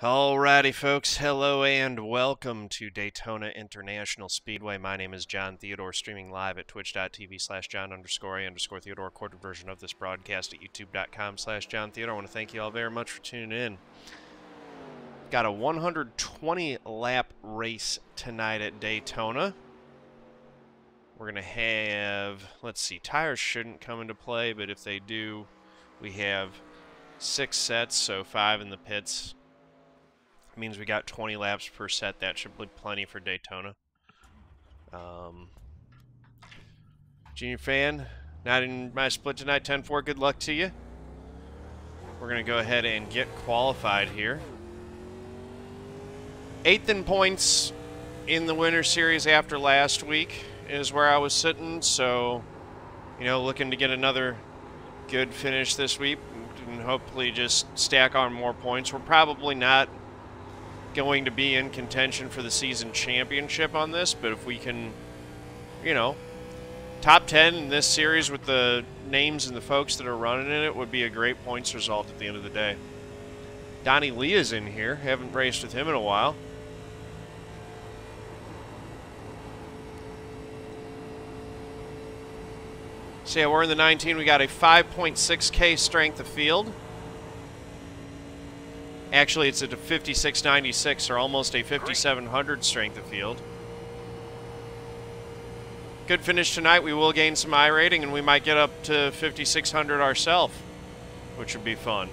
Alrighty, folks. Hello and welcome to Daytona International Speedway. My name is John Theodore, streaming live at twitch.tv/John_A_Theodore. Recorded version of this broadcast at youtube.com/John Theodore. I want to thank you all very much for tuning in. Got a 120 lap race tonight at Daytona. We're going to have, let's see, tires shouldn't come into play, but if they do, we have 6 sets, so 5 in the pits. Means we got 20 laps per set. That should be plenty for Daytona. Junior fan, not in my split tonight, 10-4. Good luck to you. We're going to go ahead and get qualified here. 8th in points in the Winter Series after last week is where I was sitting. So, you know, looking to get another good finish this week and hopefully just stack on more points. We're probably not going to be in contention for the season championship on this, but if we can, you know, top 10 in this series with the names and the folks that are running in it would be a great points result at the end of the day. Donny Lia's in here. Haven't raced with him in a while. So yeah, we're in the 19. We got a 5.6K strength of field. Actually, it's at a 5696 or almost a 5700 strength of field. Good finish tonight. We will gain some iRating, and we might get up to 5600 ourselves, which would be fun.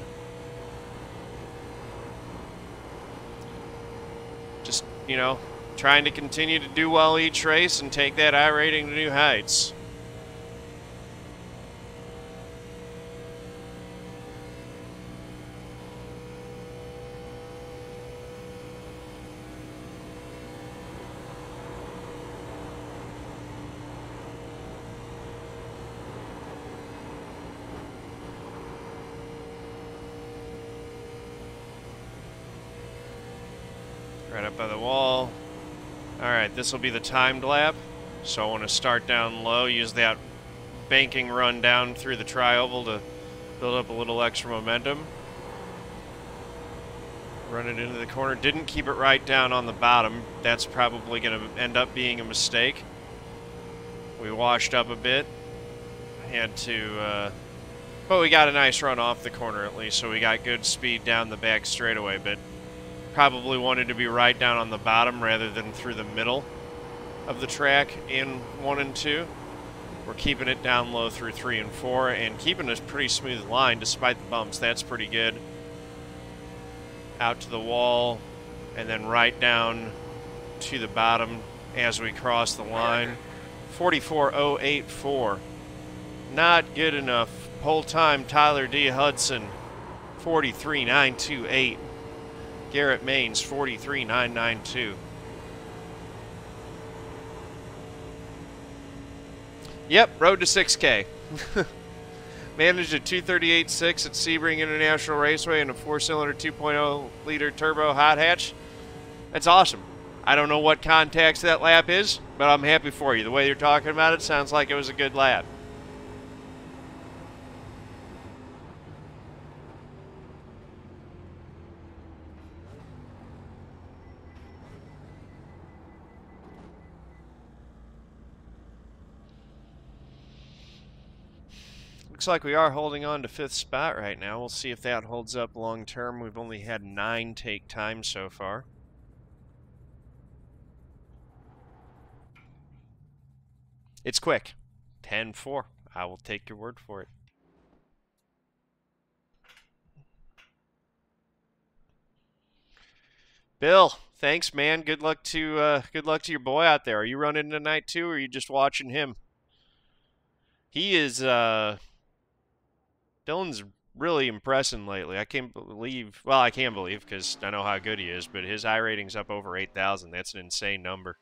Just, you know, trying to continue to do well each race and take that iRating to new heights. Right up by the wall. Alright, this will be the timed lap. So I want to start down low, use that banking run down through the tri-oval to build up a little extra momentum. Run it into the corner. Didn't keep it right down on the bottom. That's probably going to end up being a mistake. We washed up a bit. Had to, but we got a nice run off the corner at least, so we got good speed down the back straightaway, but probably wanted to be right down on the bottom rather than through the middle of the track in 1 and 2. We're keeping it down low through 3 and 4 and keeping a pretty smooth line despite the bumps. That's pretty good. Out to the wall and then right down to the bottom as we cross the line. 44.084. Not good enough. Pole time, Tyler D. Hudson, 43.928. Garrett Manes, 43.992. Yep, road to 6K. Managed a 238.6 at Sebring International Raceway and a 4-cylinder 2.0-liter turbo hot hatch. That's awesome. I don't know what context that lap is, but I'm happy for you. The way you're talking about it sounds like it was a good lap. Looks like we are holding on to 5th spot right now. We'll see if that holds up long term. We've only had 9 take time so far. It's quick. 10-4. I will take your word for it. Bill, thanks, man. Good luck to your boy out there. Are you running tonight too, or are you just watching him? He is Dylan's really impressing lately. I can't believe, well, I can believe because I know how good he is, but his iRating's up over 8,000. That's an insane number.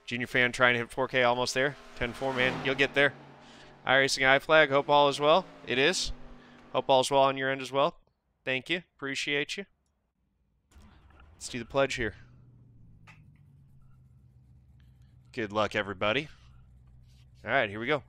Junior fan trying to hit 4K, almost there. 10-4, man. You'll get there. iRacing iFlag, hope all is well. It is. Hope all is well on your end as well. Thank you. Appreciate you. Let's do the pledge here. Good luck, everybody. All right, here we go.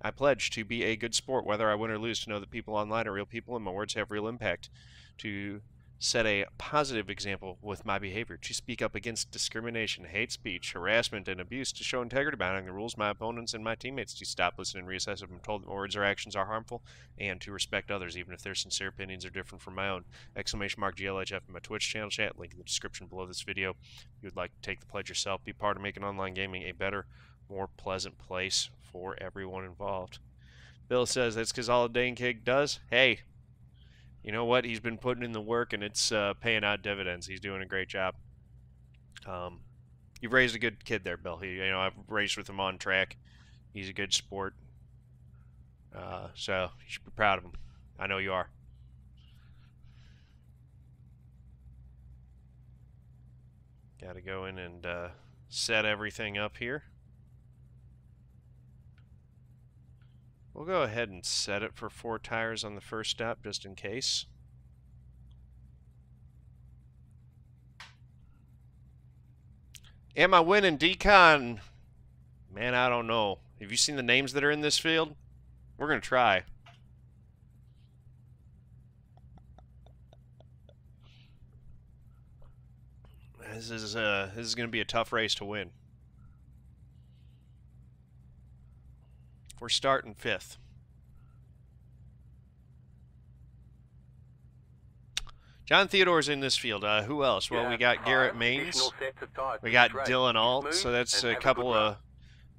I pledge to be a good sport, whether I win or lose, to know that people online are real people and my words have real impact, to set a positive example with my behavior, to speak up against discrimination, hate speech, harassment, and abuse, to show integrity behind the rules, my opponents and my teammates, to stop, listen, and reassess if I'm told that my words or actions are harmful, and to respect others, even if their sincere opinions are different from my own. !GLHF in my Twitch channel chat, link in the description below this video. If you would like to take the pledge yourself, be part of making online gaming a better, more pleasant place for everyone involved. Bill says that's because all Dane Kehm does. Hey, you know what? He's been putting in the work, and it's paying out dividends. He's doing a great job. You've raised a good kid there, Bill. I've raced with him on track. He's a good sport. So you should be proud of him. I know you are. Got to go in and set everything up here. We'll go ahead and set it for 4 tires on the first stop, just in case. Am I winning decon? Man, I don't know. Have you seen the names that are in this field? We're going to try. This is going to be a tough race to win. We're starting 5th. John Theodore's in this field. Who else? Well, we got Garrett Manes. We got Dylan Alt, so that's a couple of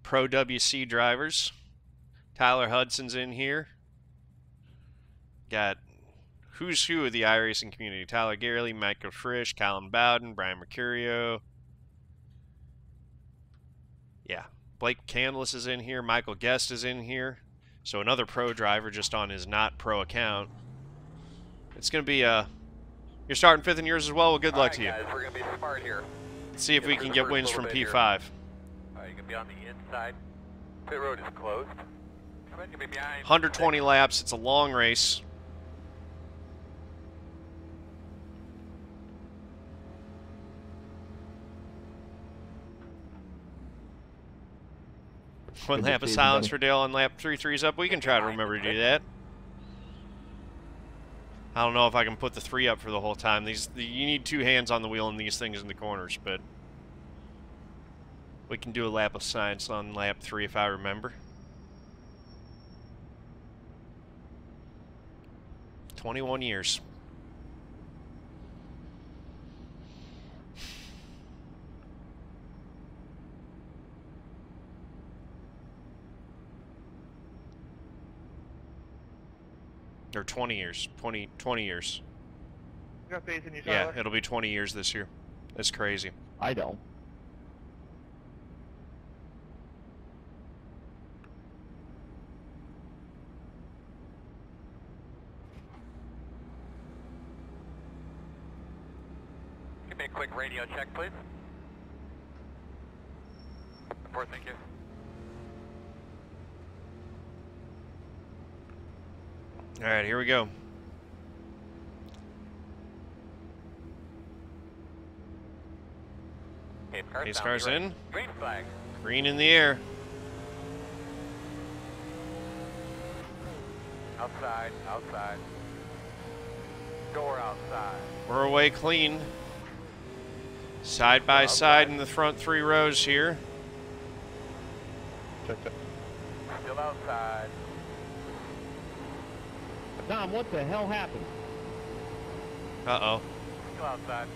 Pro WC drivers. Tyler Hudson's in here. Got who's who of the iRacing community. Tyler Garey, Michael Frisch, Collin Bowden, Brian Mercurio. Yeah. Blake McCandless is in here. Michael Guest is in here. So another pro driver just on his not pro account. It's going to be you're starting 5th in yours as well. Well, good luck to you. Guys, we're going to be smart here. Let's see if we can get wins from P5. You're going to be on the inside. Pit road is closed. 120 laps. It's a long race. One lap of silence for Dale on lap 3's up. We can try to remember to do that. I don't know if I can put the 3 up for the whole time. You need 2 hands on the wheel in these things in the corners, but we can do a lap of silence on lap 3 if I remember. 21 years. Or 20 years. 20 years. You got faith in you, Tyler? Yeah, it'll be 20 years this year. That's crazy. I don't. Give me a quick radio check, please. Report, thank you. All right, here we go. Pace car's in. Green flag. Green in the air. Outside, outside. Door outside. We're away clean. Side by side in the front 3 rows here. Check that. Still outside. Tom, what the hell happened? Uh-oh. Still outside.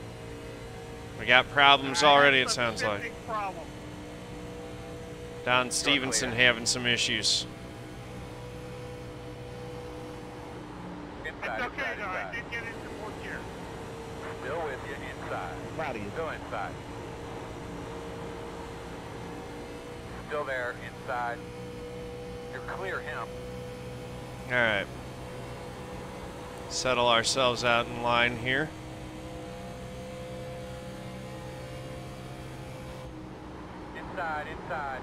We got problems already, it sounds like. Big problem. Don Stephenson having some issues. Inside, It's okay, inside, though. I inside. did get into 4th gear. Still with you, inside. Proud of you. Still inside. Still there, inside. You're clear him. All right. Settle ourselves out in line here. Inside, inside.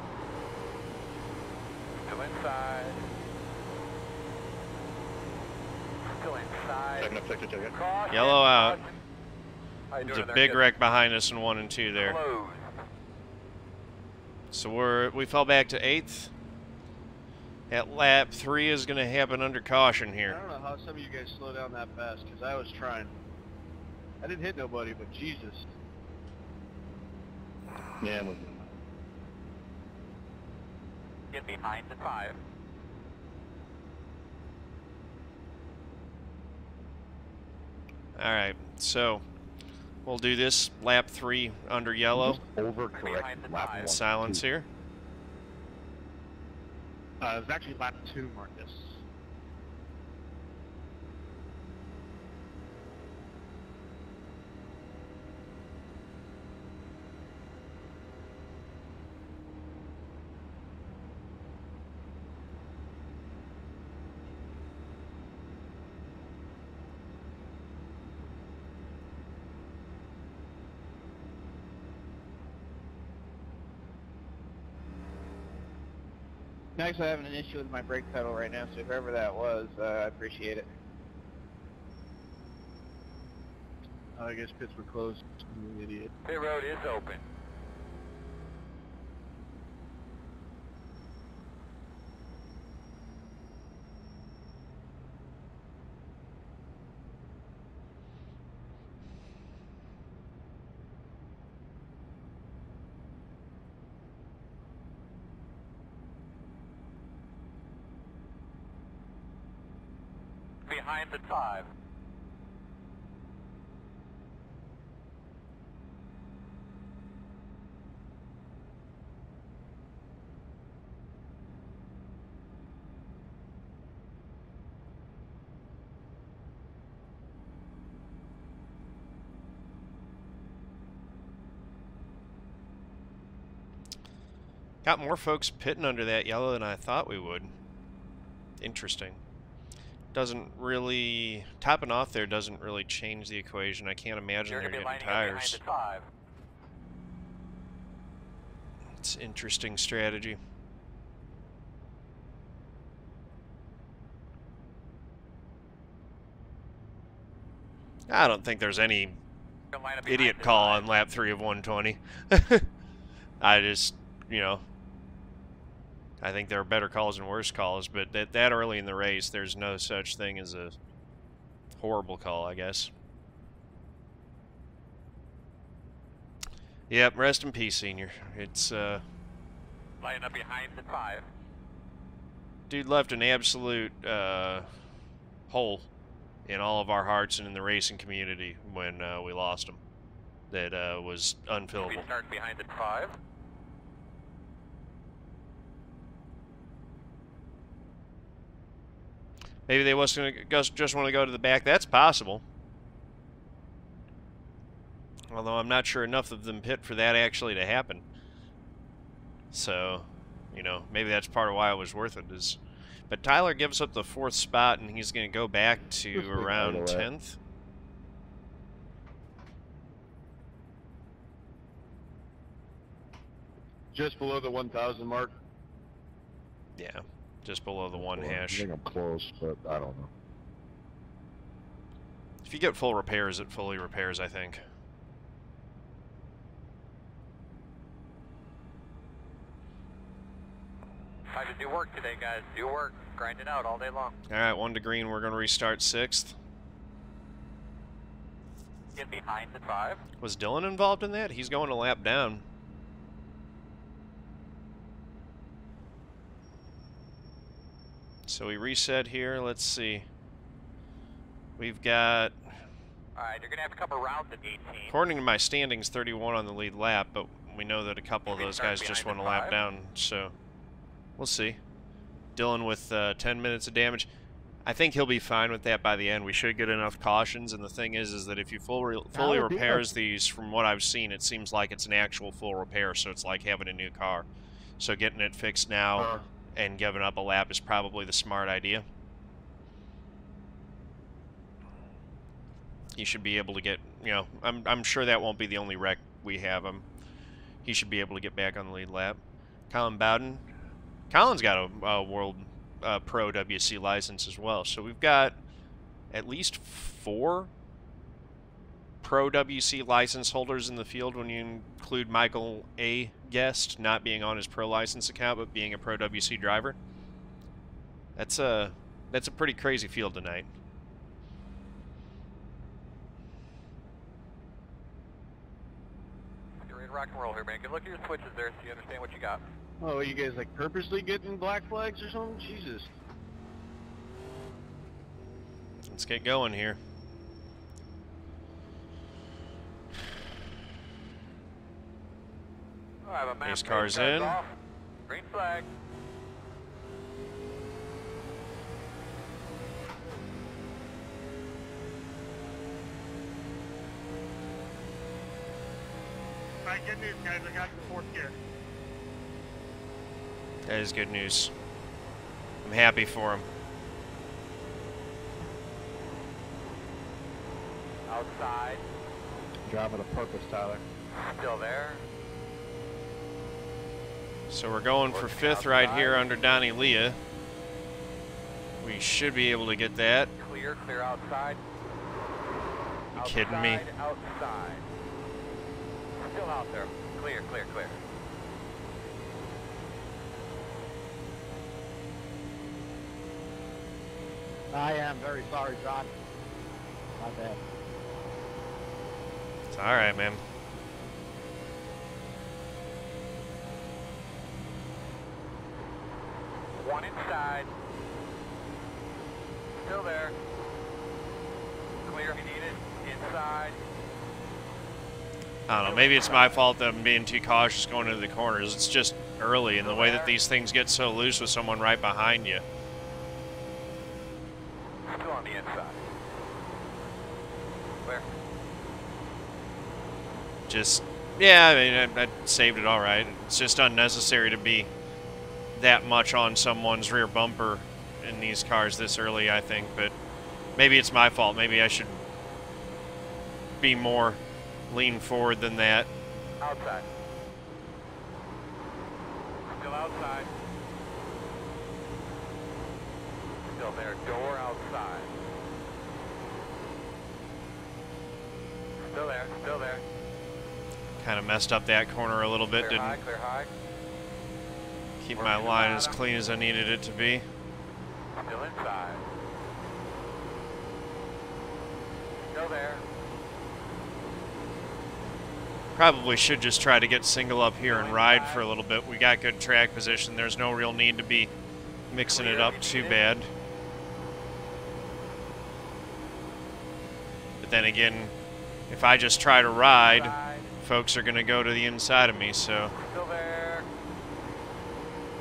Still inside. Still inside. Checking up, check it. Caution, Yellow out. caution. How you There's doing a there, big kid? wreck behind us in 1 and 2 there. Closed. So we fell back to 8th. At lap 3 is going to happen under caution I here. don't know how some of you guys slow down that fast, because I was trying. I didn't hit nobody, but Jesus. Yeah, I'm with you. Get behind the 5. All right, so we'll do this lap 3 under yellow. Overcorrect lap 1. Silence here. It was actually lap 2, Marcus. I'm actually having an issue with my brake pedal right now, so whoever that was, I appreciate it. I guess pits were closed. I'm an idiot. Pit road is open. Behind the 5. Got more folks pitting under that yellow than I thought we would. Interesting. Doesn't really, topping off there doesn't really change the equation. I can't imagine they're getting tires. It's interesting strategy. I don't think there's any idiot call on lap 3 of 120. I just, you know, I think there are better calls and worse calls, but that early in the race, there's no such thing as a horrible call, I guess. Yep, rest in peace, Senior. It's, Lining up behind the 5. dude left an absolute, hole in all of our hearts and in the racing community when, we lost him. That, was unfillable. We start behind the 5. Maybe they just want to go to the back. That's possible. Although I'm not sure enough of them pit for that actually to happen. So, you know, maybe that's part of why it was worth it. But Tyler gives up the 4th spot, and he's going to go back to around 10th. Just below the 1,000 mark. Yeah, just below the 1 I hash. think I'm close, but I don't know. If you get full repairs, it fully repairs, I think. Time to do work today, guys. Do work. Grind it out all day long. All right, 1 to green. We're going to restart 6th. Get behind the 5. Was Dylan involved in that? He's going a lap down. So we reset here. Let's see. We've got... Alright, you're going to have to come around the 18. According to my standings, 31 on the lead lap, but we know that a couple of those guys just went a lap down, so we'll see. Dylan with 10 minutes of damage. I think he'll be fine with that by the end. We should get enough cautions, and the thing is that if you fully repairs these, from what I've seen, it seems like it's an actual full repair, so it's like having a new car. So getting it fixed now and giving up a lap is probably the smart idea. He should be able to get, you know, I'm sure that won't be the only wreck we have him. He should be able to get back on the lead lap. Collin Bowden. Collin's got a World Pro WC license as well. So we've got at least 4 Pro WC license holders in the field when you include Michael A. Guest not being on his Pro license account but being a Pro WC driver. That's a pretty crazy field tonight. You're ready to rock and roll here, man. Good look at your switches there so you understand what you got. Oh, you guys like purposely getting black flags or something? Jesus. Let's get going here. I have a map. Race car's in. Off. Green flag. All right, good news, guys. I got the fourth gear. That is good news. I'm happy for him. Outside. Driving a purpose, Tyler. Still there. So we're going for 5th right here under Donny Lia. We should be able to get that. Clear outside. You kidding me? Outside. Still out there. Clear. I am very sorry, John. My bad. It's all right, man. One inside. Still there. Clear if you need it. Inside. I don't know. Maybe it's my fault that I'm being too cautious going into the corners. It's just early, and the way that these things get so loose with someone right behind you. Still on the inside. Clear. Just, yeah, I mean, I saved it all right. It's just unnecessary to be that much on someone's rear bumper in these cars this early, I think. But maybe it's my fault. Maybe I should be more lean forward than that. Outside. Still outside. Still there. Door outside. Still there. Kind of messed up that corner a little bit. Clear Didn't high. keep my line as clean as I needed it to be. Still inside. Still there. Probably should just try to get single up here and ride for a little bit. We got good track position. There's no real need to be mixing it up too bad. But then again, if I just try to ride, folks are going to go to the inside of me, so Still there.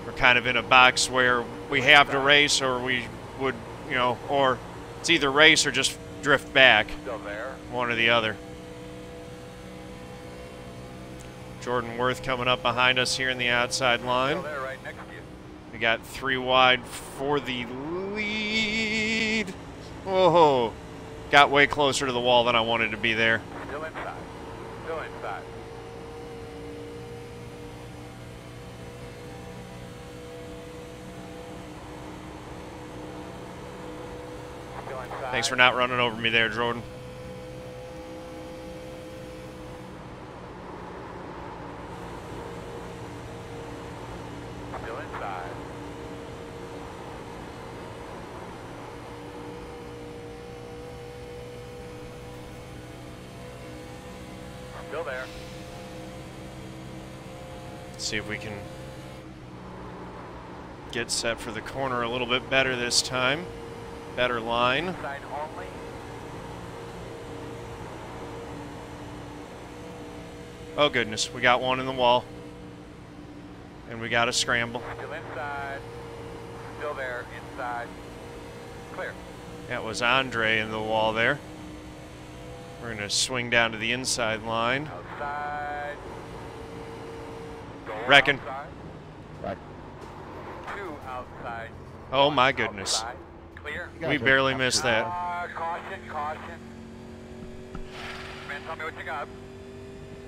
we're kind of in a box where we have to race, or we would, you know, or it's either race or just drift back, Still there. one or the other. Jordan Worth coming up behind us here in the outside line. Still there, right next to you. We got 3 wide for the lead. Whoa, got way closer to the wall than I wanted to be there. Still inside. Still inside. Still inside. Thanks for not running over me there, Jordan. Still inside. Still there. Let's see if we can get set for the corner a little bit better this time. Better line. Inside only. Oh goodness, we got one in the wall. And we got a scramble. Still inside. Still there. Inside. Clear. That was Andre in the wall there. We're going to swing down to the inside line. Outside. Door Reckon. outside. Right. 2 outside. Oh my 1 goodness. outside. Clear. We barely missed that. Caution. Man, tell me what you got.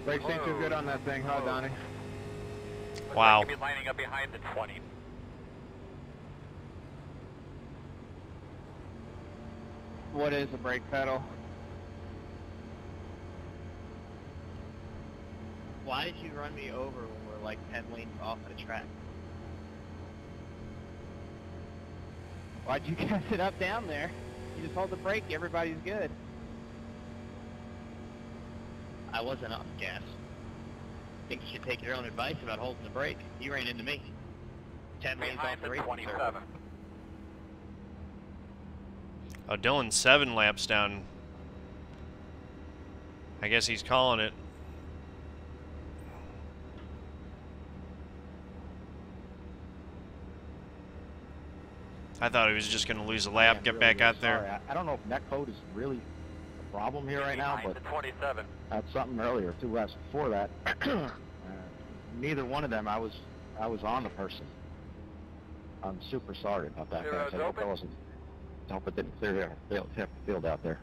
Brakes ain't too good on that thing, huh, Donnie? Looks Wow. like you'll be lining up behind the 20. What is a brake pedal? Why did you run me over when we're like 10 lanes off the track? Why'd you gas it up down there? You just hold the brake, everybody's good. I wasn't off gas. I think you should take your own advice about holding the brake. You ran into me. 10 lanes off the racing circuit. Oh, Dylan's 7 laps down. I guess he's calling it. I thought he was just going to lose a lap, get back out there. I don't know if neck code is really a problem here right now, but I had something earlier, 2 laps before that. Neither one of them, I was on the person. I'm super sorry about that, guys. I hope it didn't clear the field out there.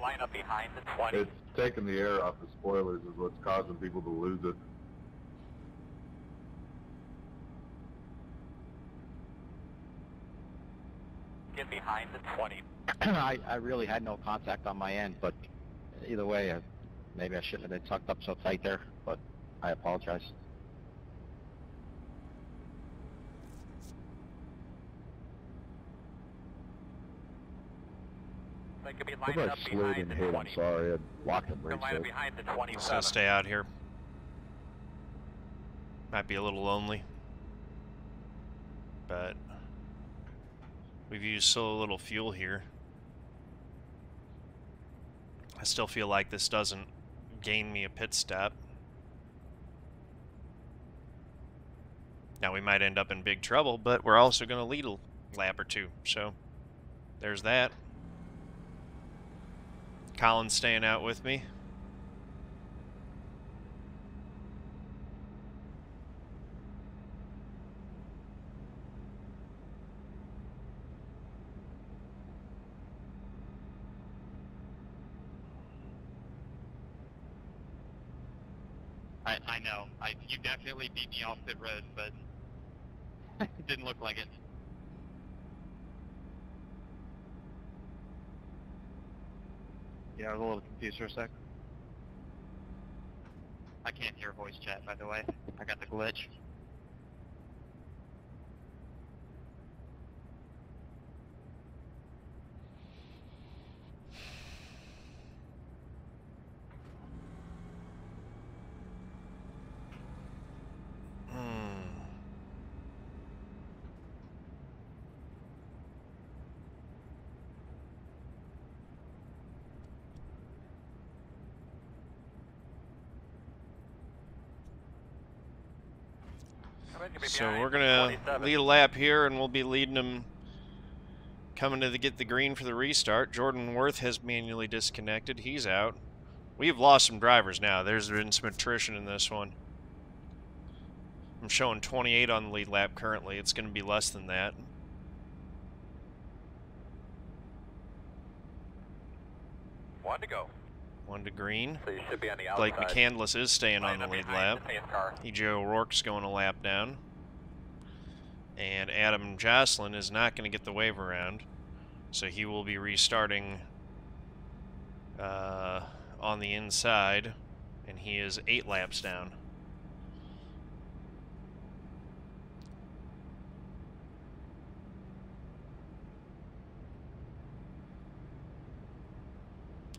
Line up behind the 20. It's taking the air off the spoilers is what's causing people to lose it. Get behind the 20. I really had no contact on my end, but either way, maybe I shouldn't have been tucked up so tight there, but I apologize. They could be I lining up slid behind and the hit. 20. I'm sorry, I locked the brakes. Line up behind the 27. So stay out here. Might be a little lonely, but we've used so little fuel here. I still feel like this doesn't gain me a pit stop. Now we might end up in big trouble, but we're also going to lead a lap or 2, so there's that. Colin's staying out with me. I know. You definitely beat me off pit road, but it didn't look like it. Yeah, I was a little confused for a sec. I can't hear voice chat, by the way. I got the glitch. So we're going to lead a lap here, and we'll be leading them coming to get the green for the restart. Jordan Worth has manually disconnected. He's out. We've lost some drivers now. There's been some attrition in this one. I'm showing 28 on the lead lap currently. It's going to be less than that. One to go. 1 to green. So you should be on the outside. Blake McCandless is staying on the lead lap. Car. EJ ORourke's going a lap down. And Adam Josselyn is not going to get the wave around. So he will be restarting on the inside. And he is 8 laps down.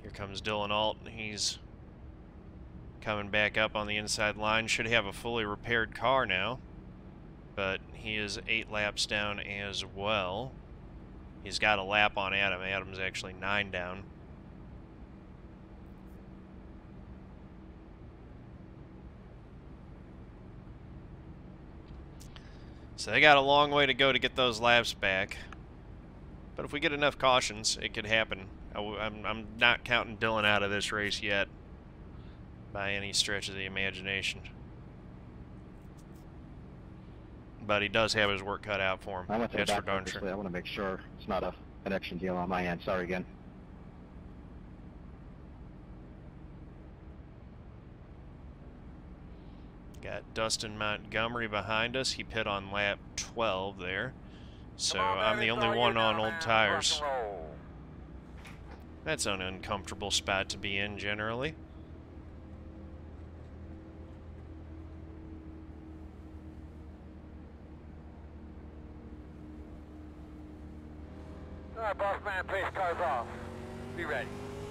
Here comes Dylan Alt. He's coming back up on the inside line. Should have a fully repaired car now, but he is 8 laps down as well. He's got a lap on Adam. Adam's actually 9 down. So they got a long way to go to get those laps back. But if we get enough cautions, it could happen. I'm not counting Dylan out of this race yet by any stretch of the imagination. But he does have his work cut out for him. That's for darn sure. I want to make sure it's not a connection deal on my end. Sorry again. Got Dustin Montgomery behind us. He pit on lap 12 there. So I'm the only one on old tires. That's an uncomfortable spot to be in generally.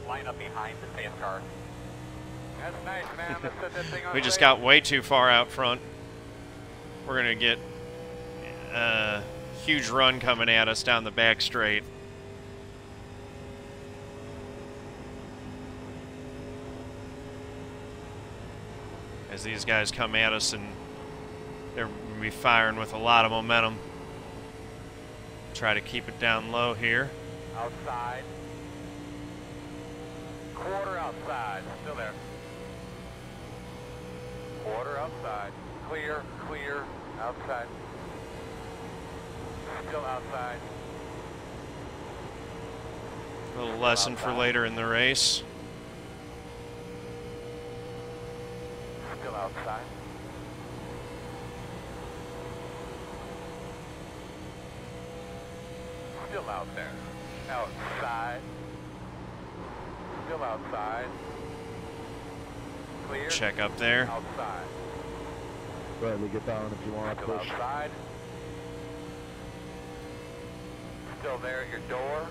line up behind the pace car. That's nice, man. Let's set that thing on We just the got way too far out front. We're going to get a huge run coming at us down the back straight. As these guys come at us, and they're going to be firing with a lot of momentum. Try to keep it down low here. outside. Quarter outside, still there. Quarter outside. Clear, clear, outside. Still outside. A little lesson for later in the race. Still outside. Still out there. Outside. Still outside. Clear. Check up there. Outside. Bradley, get down if you want to Still push. outside. Still there at your door.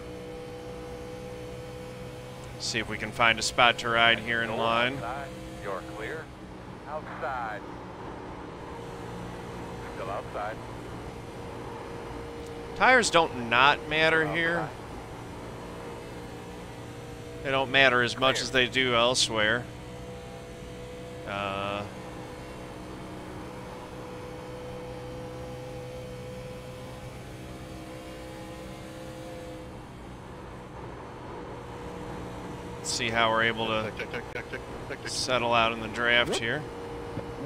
See if we can find a spot to ride here in Door line. Outside. You're clear. Outside. Still outside. Tires don't not matter here. They don't matter as much as they do elsewhere. Let's see how we're able to settle out in the draft here.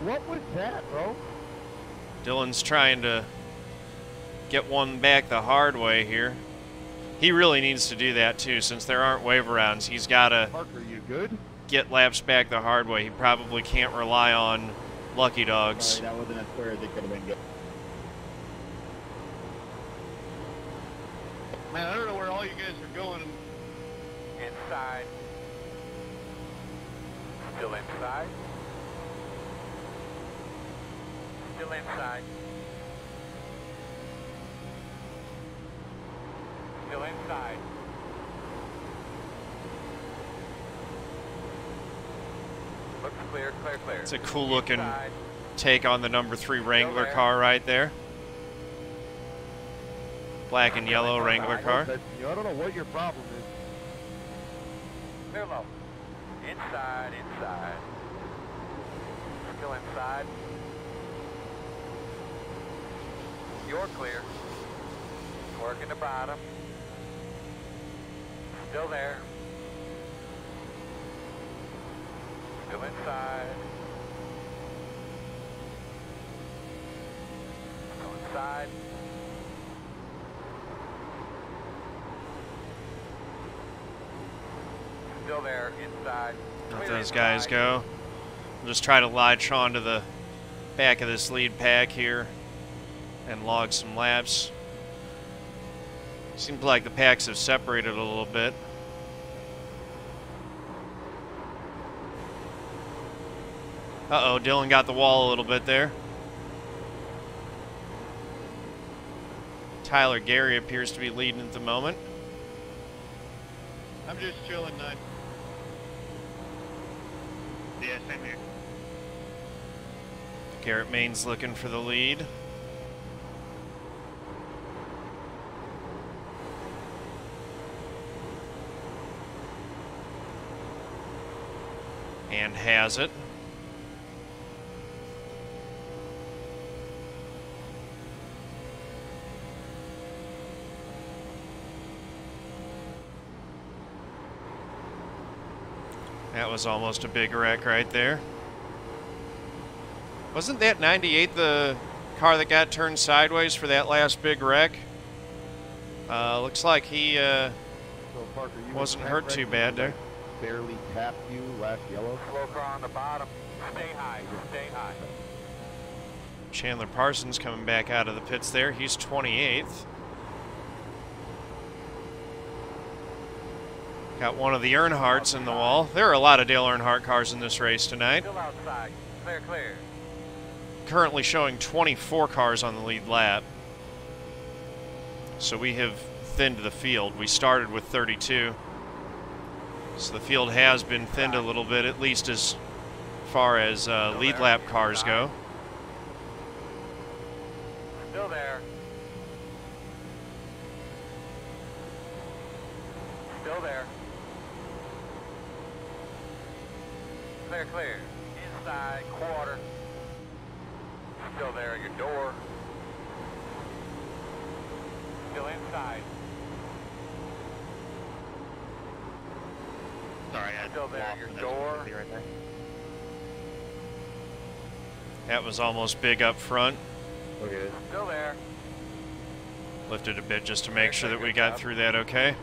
What was that, bro? Dylan's trying to get one back the hard way here. He really needs to do that too, since there aren't wave rounds. He's got to Parker, you good? get laps back the hard way. He probably can't rely on lucky dogs. Sorry, that wasn't as clear as it could have been good. Man, I don't know where all you guys are going. Inside. Still inside. Still inside. Still inside. Looks clear, clear, clear. It's a cool looking Inside. take on the number 3 Wrangler car right there. Black and yellow Wrangler car. I don't know what your problem is. Clear low. Inside, inside. Still inside. You're clear. Working the bottom. Still there. Still inside. Still inside. Still there, inside. Let Clear those guys inside. go. We'll just try to latch on to the back of this lead pack here and log some laps. Seems like the packs have separated a little bit. Uh-oh, Dylan got the wall a little bit there. Tyler Garey appears to be leading at the moment. I'm just chilling, 9. Yeah, same here. Garrett Manes looking for the lead. And has it. That was almost a big wreck right there. Wasn't that 98 the car that got turned sideways for that last big wreck? Looks like he So Parker, you wasn't were hurt too bad there. Barely tapped you last yellow. Slow car on the bottom. Stay high, stay high. Chandler Parsons coming back out of the pits there. He's 28th. Got one of the Earnhardts in the wall. There are a lot of Dale Earnhardt cars in this race tonight. Still outside. Clear, clear. Currently showing 24 cars on the lead lap. So we have thinned the field. We started with 32. So the field has been thinned a little bit, at least as far as lead lap cars go. Still there. Still there. Clear, clear. Inside, quarter. Still there at your door. Still inside. Sorry, I Still there at your door. Right there. That was almost big up front. Okay. Still there. Lifted a bit just to make sure that we got through that okay.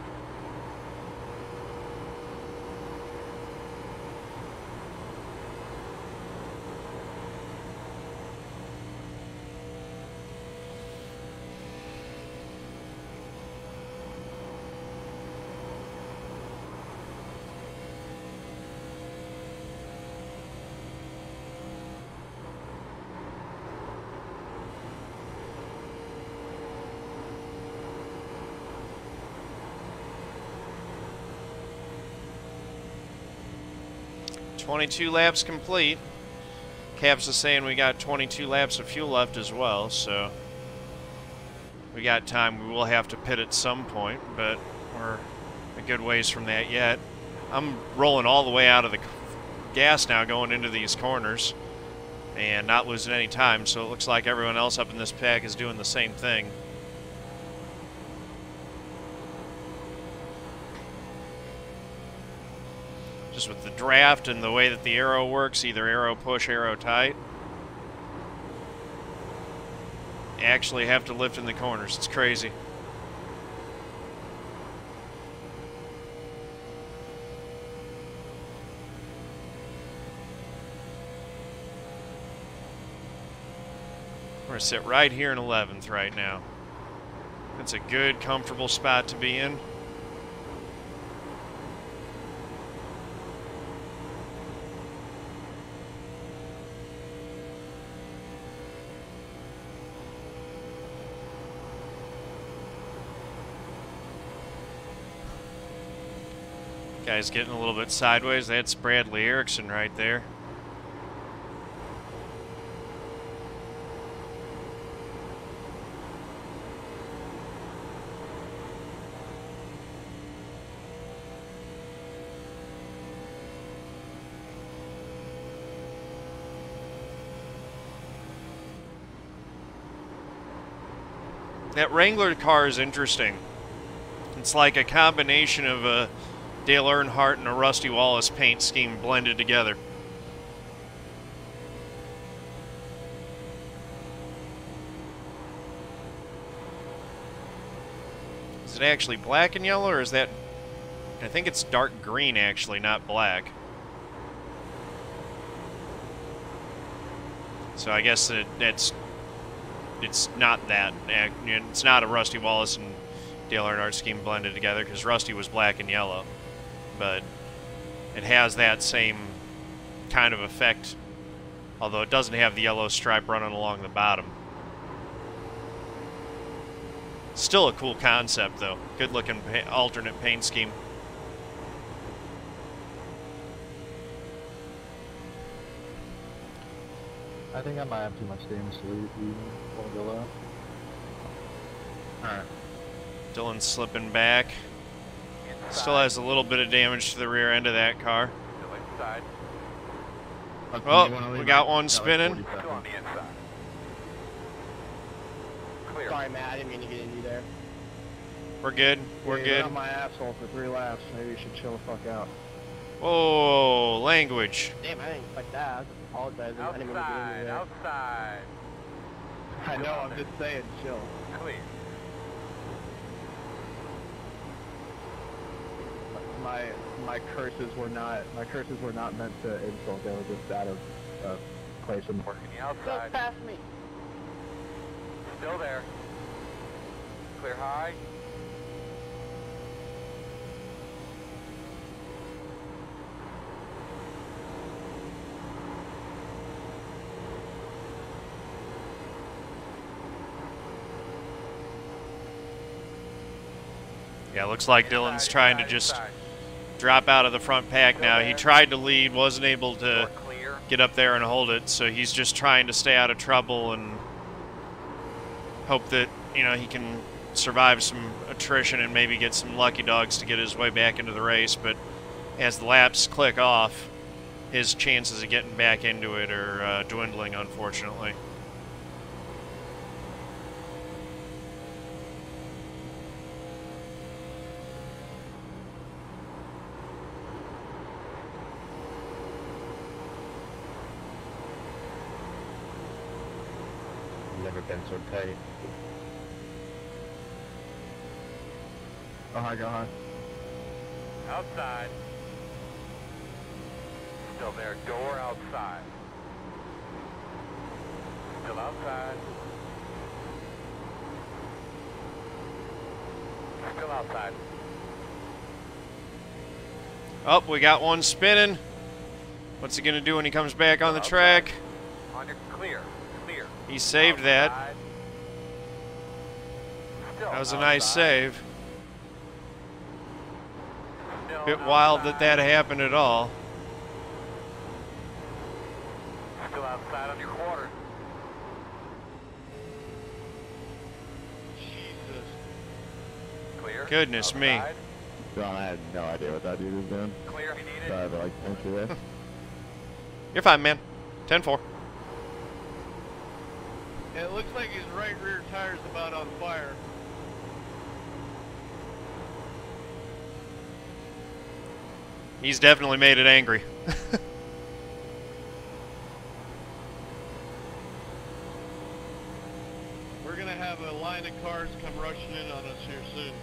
.22 laps complete. Caps is saying we got 22 laps of fuel left as well, so we got time. We will have to pit at some point, but we're a good ways from that yet. I'm rolling all the way out of the gas now going into these corners and not losing any time, so it looks like everyone else up in this pack is doing the same thing. Just with the draft and the way that the aero works, either aero push, aero tight, actually have to lift in the corners. It's crazy. We're going to sit right here in 11th right now. It's a good, comfortable spot to be in. Guy's getting a little bit sideways. That's Bradley Erickson right there. That Wrangler car is interesting. It's like a combination of a Dale Earnhardt and a Rusty Wallace paint scheme blended together. Is it actually black and yellow, or is that... I think it's dark green, actually, not black. So I guess it's not that. It's not a Rusty Wallace and Dale Earnhardt scheme blended together, because Rusty was black and yellow. But it has that same kind of effect, although it doesn't have the yellow stripe running along the bottom. Still a cool concept, though. Good looking alternate paint scheme. I think I might have too much damage, so we won't go low. Alright. Dylan's slipping back. Still has a little bit of damage to the rear end of that car. Oh, we got one spinning. Sorry, Matt, I didn't mean to get into you there. We're good. We're good. On my asshole for 3 laps. Maybe you should chill the fuck out. Whoa, language. Damn, I didn't expect that. I was apologizing. I didn't mean to get into you there. Outside. I know, I'm just saying, chill. Clear. My curses were not meant to insult. They were just out of place and work. The outside. Go past me. Still there. Clear high. Yeah, looks like Dylan's trying to just drop out of the front pack now. He tried to lead, wasn't able to get up there and hold it, so he's just trying to stay out of trouble and hope that, you know, he can survive some attrition and maybe get some lucky dogs to get his way back into the race. But as the laps click off, his chances of getting back into it are dwindling, unfortunately. Never been so tight. Oh, hi, go on. Outside. Still there, door outside. Still outside. Still outside. Oh, we got one spinning. What's he going to do when he comes back on the track? On your clear. Clear. He saved that. That was a nice save. Bit wild that that happened at all. Still outside on your quarter. Jesus. Clear. Goodness me. John, I had no idea what that dude was doing. Clear if you need it. Sorry, but like, thank you there. You're fine, man. 10-4. It looks like his right rear tire's about on fire. He's definitely made it angry. We're gonna have a line of cars come rushing in on us here soon.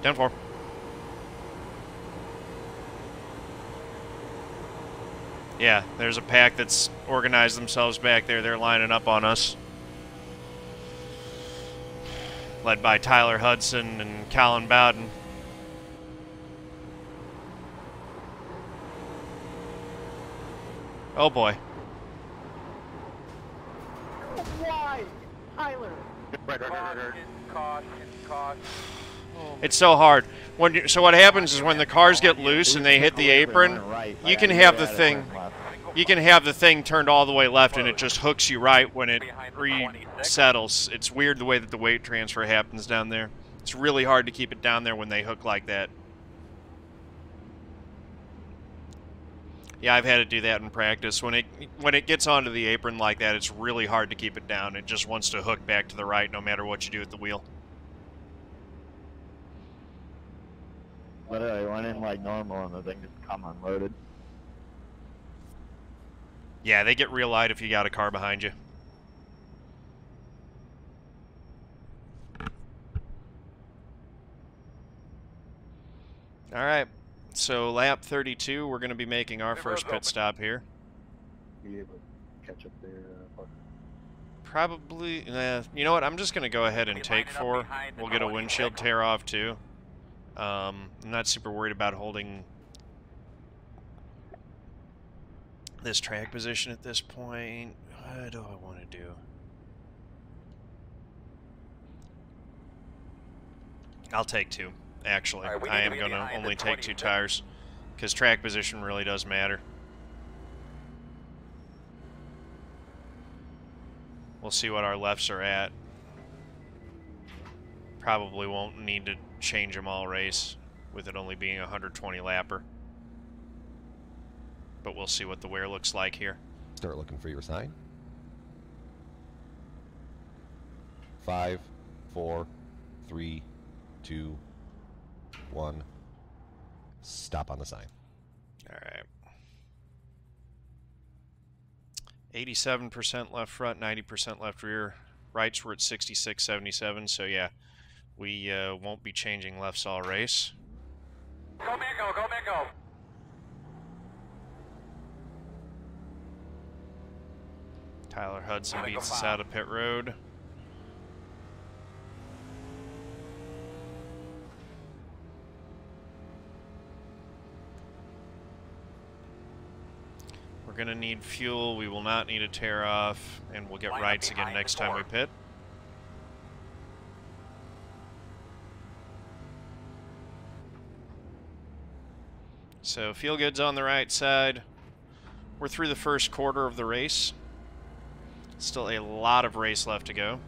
10-4. Yeah, there's a pack that's organized themselves back there. They're lining up on us. Led by Tyler Hudson and Collin Bowden. Oh boy. Why? Tyler. Caution, caution. It's so hard. So what happens is when the cars get loose and they hit the apron, you can have the thing turned all the way left and it just hooks you right when it resettles. It's weird the way that the weight transfer happens down there. It's really hard to keep it down there when they hook like that. Yeah, I've had to do that in practice. When it gets onto the apron like that, it's really hard to keep it down. It just wants to hook back to the right no matter what you do at the wheel. Literally went in like normal and the thing just come unloaded. Yeah, they get real light if you got a car behind you. All right, so lap 32, we're going to be making our first pit stop here. Be able to catch up there. Probably, you know what, I'm just going to go ahead and take 4. We'll get a windshield tear off too. I'm not super worried about holding this track position at this point. What do I want to do? I'll take 2, actually. Right, I am going to only take 2 tires because track position really does matter. We'll see what our lefts are at. Probably won't need to change them all race with it only being a 120 lapper. But we'll see what the wear looks like here. Start looking for your sign. 5, 4, 3, 2, 1. Stop on the sign. All right. 87% left front, 90% left rear. Rights were at 66, 77, so yeah, we won't be changing lefts all race. Go Mako, go Mako. Tyler Hudson beats us out of pit road. We're going to need fuel. We will not need a tear off, and we'll get rights again next time we pit. So feel good's on the right side. We're through the first quarter of the race. Still a lot of race left to go.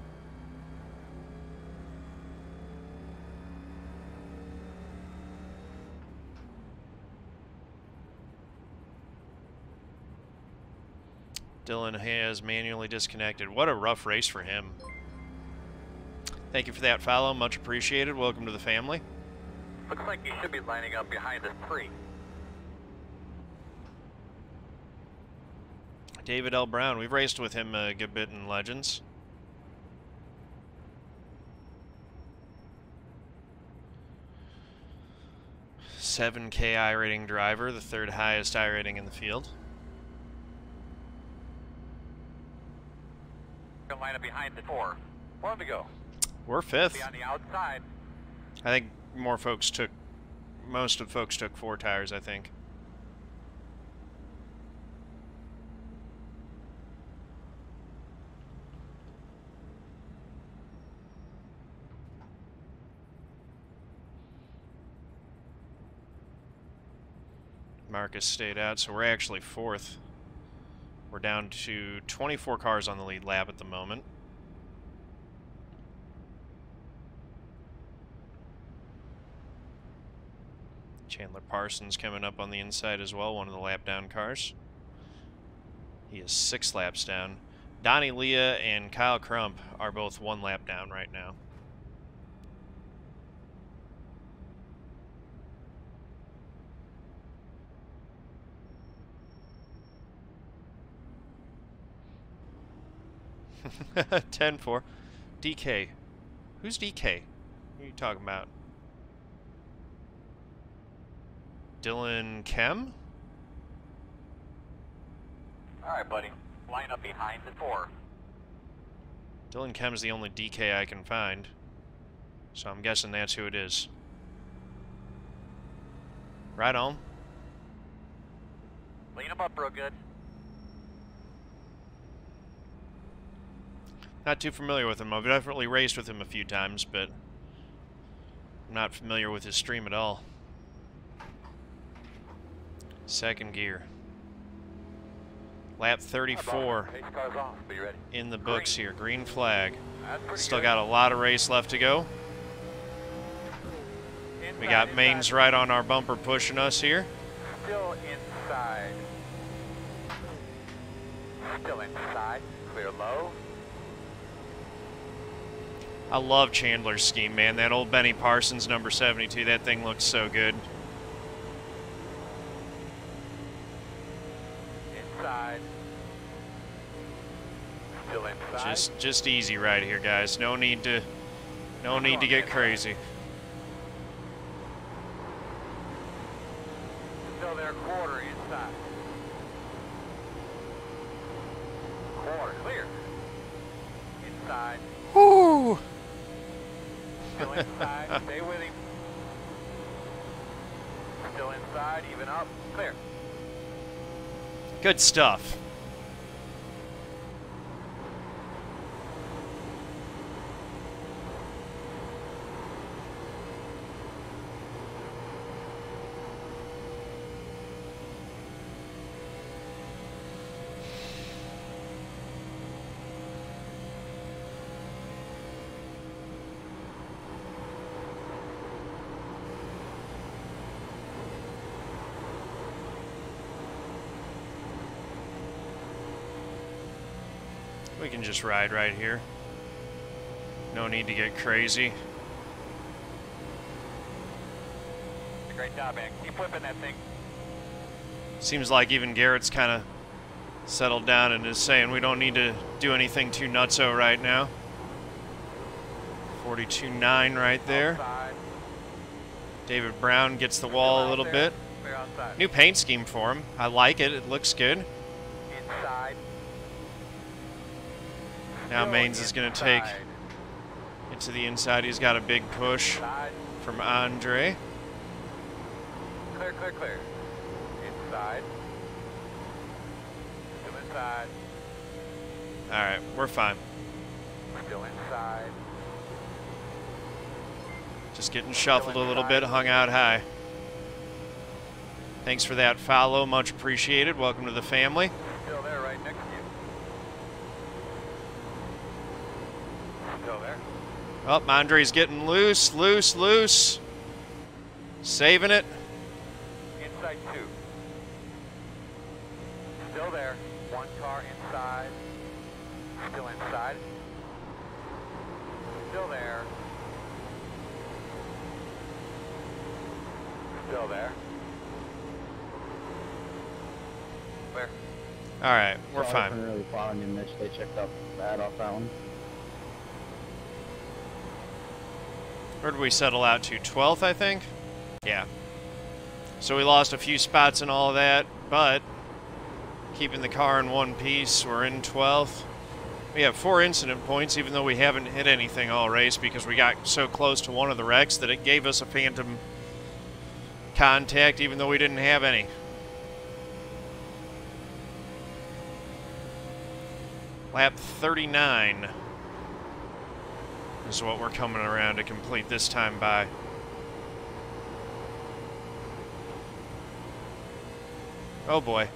Dylan has manually disconnected. What a rough race for him. Thank you for that follow. Much appreciated. Welcome to the family. Looks like you should be lining up behind the tree. David L. Brown. We've raced with him a good bit in Legends. $7K iRating driver, the third highest iRating in the field. Line up behind the 4. 1 to go. We're 5th. Be on the outside. I think most of folks took 4 tires, I think. Marcus stayed out, so we're actually 4th. We're down to 24 cars on the lead lap at the moment. Chandler Parsons coming up on the inside as well, one of the lap down cars. He is 6 laps down. Donny Lia and Kyle Crump are both 1 lap down right now. (10-4). DK. Who's DK? Who are you talking about? Dylan Kehm? Alright, buddy. Line up behind the 4. Dylan Kehm is the only DK I can find. So I'm guessing that's who it is. Right on. Lean him up real good. Not too familiar with him. I've definitely raced with him a few times, but I'm not familiar with his stream at all. Second gear. Lap 34 in the books here. Green flag. Still got a lot of race left to go. We got Manes right on our bumper pushing us here. Still inside. Still inside. Clear low. I love Chandler's scheme, man. That old Benny Parsons number 72, that thing looks so good. Inside. Still inside. Just easy right here, guys. No need to get crazy. Still there, quarter inside. Quarter clear. Inside. Whoo! Still inside. Stay with him. Still inside. Even up. Clear. Good stuff. We can just ride right here. No need to get crazy. Great job, man. Keep whipping that thing. Seems like even Garrett's kind of settled down and is saying we don't need to do anything too nutso right now. 42.9 right there. Outside. David Brown gets the wall a little bit. Clear outside. New paint scheme for him. I like it. It looks good. Inside. Now Manes is going to take it to the inside. He's got a big push Inside. from Andre. Clear, clear, clear. Inside. Still inside. All right, we're fine. Still inside. Just getting shuffled a little bit, hung out high. Thanks for that follow. Much appreciated. Welcome to the family. Still there, right next to you. Still there. Oh, Andre's getting loose, loose. Saving it. Inside 2. Still there. 1 car inside. Still inside. Still there. Still there. Where? All right, we're Sorry fine. for really following you, Mitch. They checked up bad off that one. Where did we settle out to? 12th, I think? Yeah. So we lost a few spots and all of that, but keeping the car in one piece, we're in 12th. We have 4 incident points, even though we haven't hit anything all race, because we got so close to one of the wrecks that it gave us a phantom contact, even though we didn't have any. Lap 39 is what we're coming around to complete this time by. Oh boy.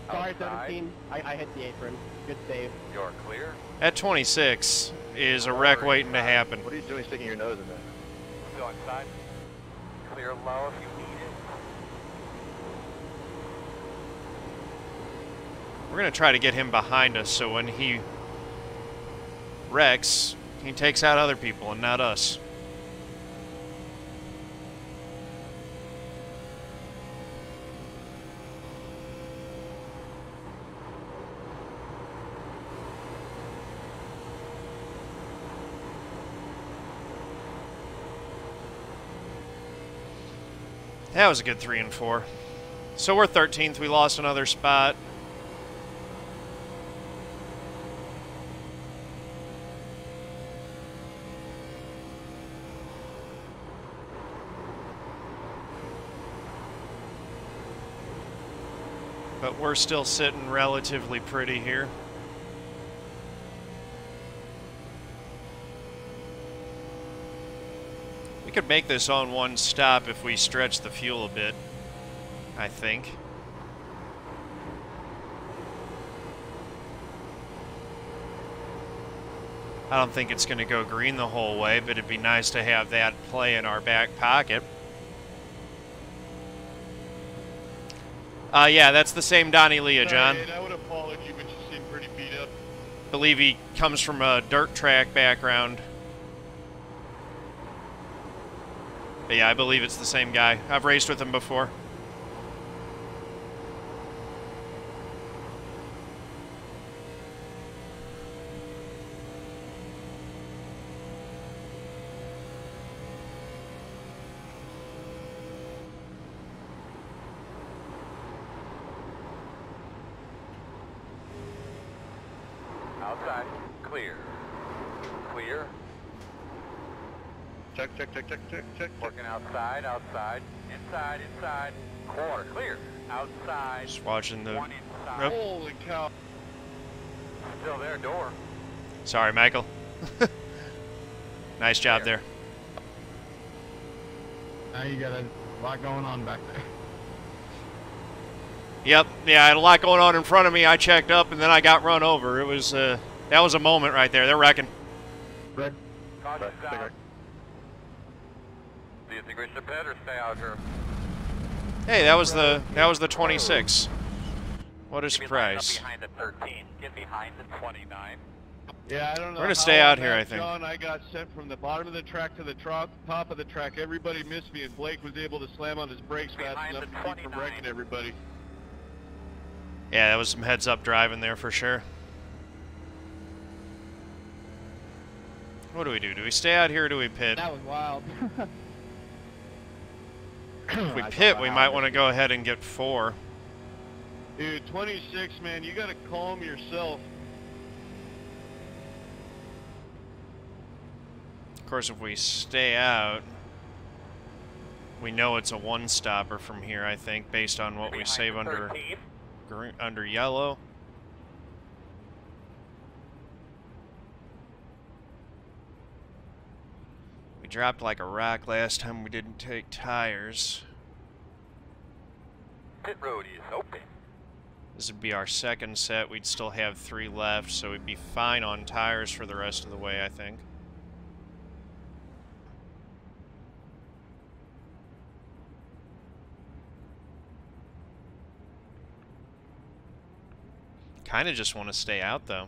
Sorry, 17. I hit the apron. Good save. You're clear. At 26 is a wreck waiting to happen. What are you doing sticking your nose in there? Still inside. Clear low if you need it. We're going to try to get him behind us so when he wrecks, he takes out other people and not us. That was a good 3 and 4. So we're 13th. We lost another spot. But we're still sitting relatively pretty here. We could make this on one stop if we stretch the fuel a bit, I think. I don't think it's going to go green the whole way, but it'd be nice to have that play in our back pocket. Yeah, that's the same Donny Lia, John. And I would have followed you, but you seem pretty beat up. I believe he comes from a dirt track background. But yeah, I believe it's the same guy. I've raced with him before. Outside. Clear. Clear. Check, check, check, check, check, check. Working outside, outside, inside, inside, corner, clear, outside. Just watching the... One inside. Nope. Holy cow. Still there, door. Sorry, Michael. Nice job there. Now you got a lot going on back there. Yep, yeah, I had a lot going on in front of me. I checked up, and then I got run over. It was, that was a moment right there. They're wrecking. Red. Caution down. Do you think we should pit or stay out here? Hey, that was the 26. What a surprise. Get behind the 13. Get behind the 29. Yeah, I don't know. We're gonna stay out here, I think. John, I got sent from the bottom of the track to the top of the track. Everybody missed me, and Blake was able to slam on his brakes fast enough to keep from wrecking everybody. Yeah, that was some heads-up driving there for sure. What do we do? Do we stay out here or do we pit? That was wild. If we pit, we might want to go ahead and get 4. Dude, 26, man, you got to calm yourself. Of course, if we stay out, we know it's a one-stopper from here, I think, based on what we save under green, under yellow. We dropped like a rock last time we didn't take tires. Pit road is open. This would be our second set. We'd still have 3 left, so we'd be fine on tires for the rest of the way, I think. Kind of just want to stay out, though.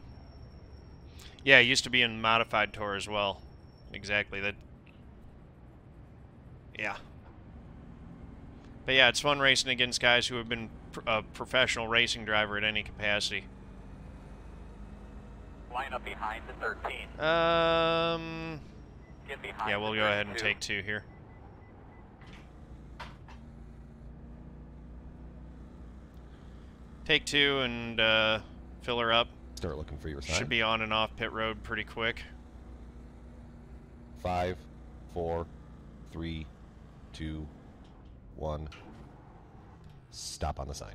Yeah, I used to be in Modified Tour as well. Exactly. That. Yeah. But yeah, it's fun racing against guys who have been a professional racing driver at any capacity. Line up behind the 13. Get behind. Yeah, we'll go ahead and take 2 here. Take 2 and fill her up. Start looking for your sign. Should be on and off pit road pretty quick. 5, 4, 3, 2, 1. Stop on the sign.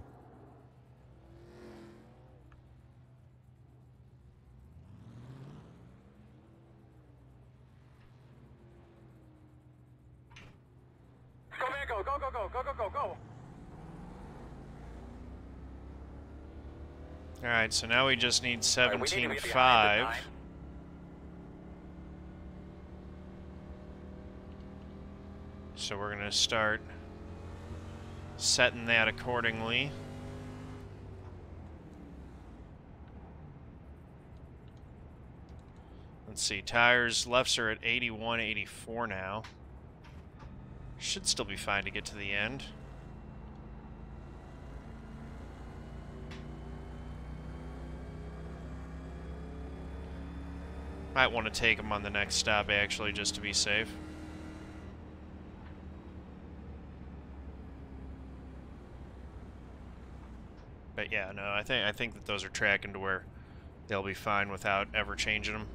Go, man, go, go, go, go, go, go, go, go. Alright, so now we just need 17.5. So we're going to start setting that accordingly. Let's see, tires, lefts are at 81, 84 now. Should still be fine to get to the end. Might want to take them on the next stop, actually, just to be safe. But yeah, no, I think that those are tracking to where they'll be fine without ever changing them.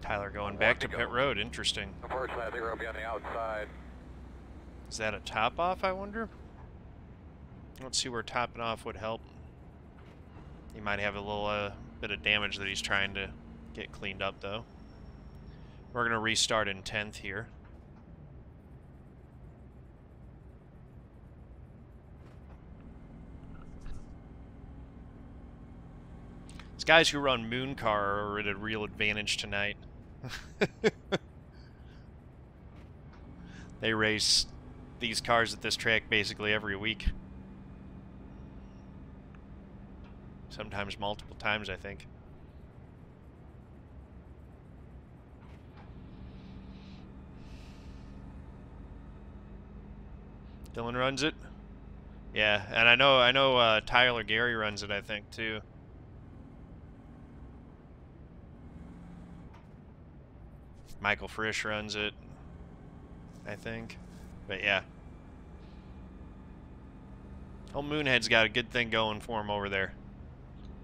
Tyler going back to pit road. Interesting. Unfortunately, I think we're going to be on the outside. Is that a top off, I wonder? Let's see where topping off would help. He might have a little bit of damage that he's trying to get cleaned up, though. We're going to restart in 10th here. These guys who run Moon Car are at a real advantage tonight. They race these cars at this track basically every week. Sometimes multiple times, I think. Dylan runs it. Yeah, and I know Tyler Garey runs it, I think, too. Michael Frisch runs it, I think. But yeah. Old Moonhead's got a good thing going for him over there.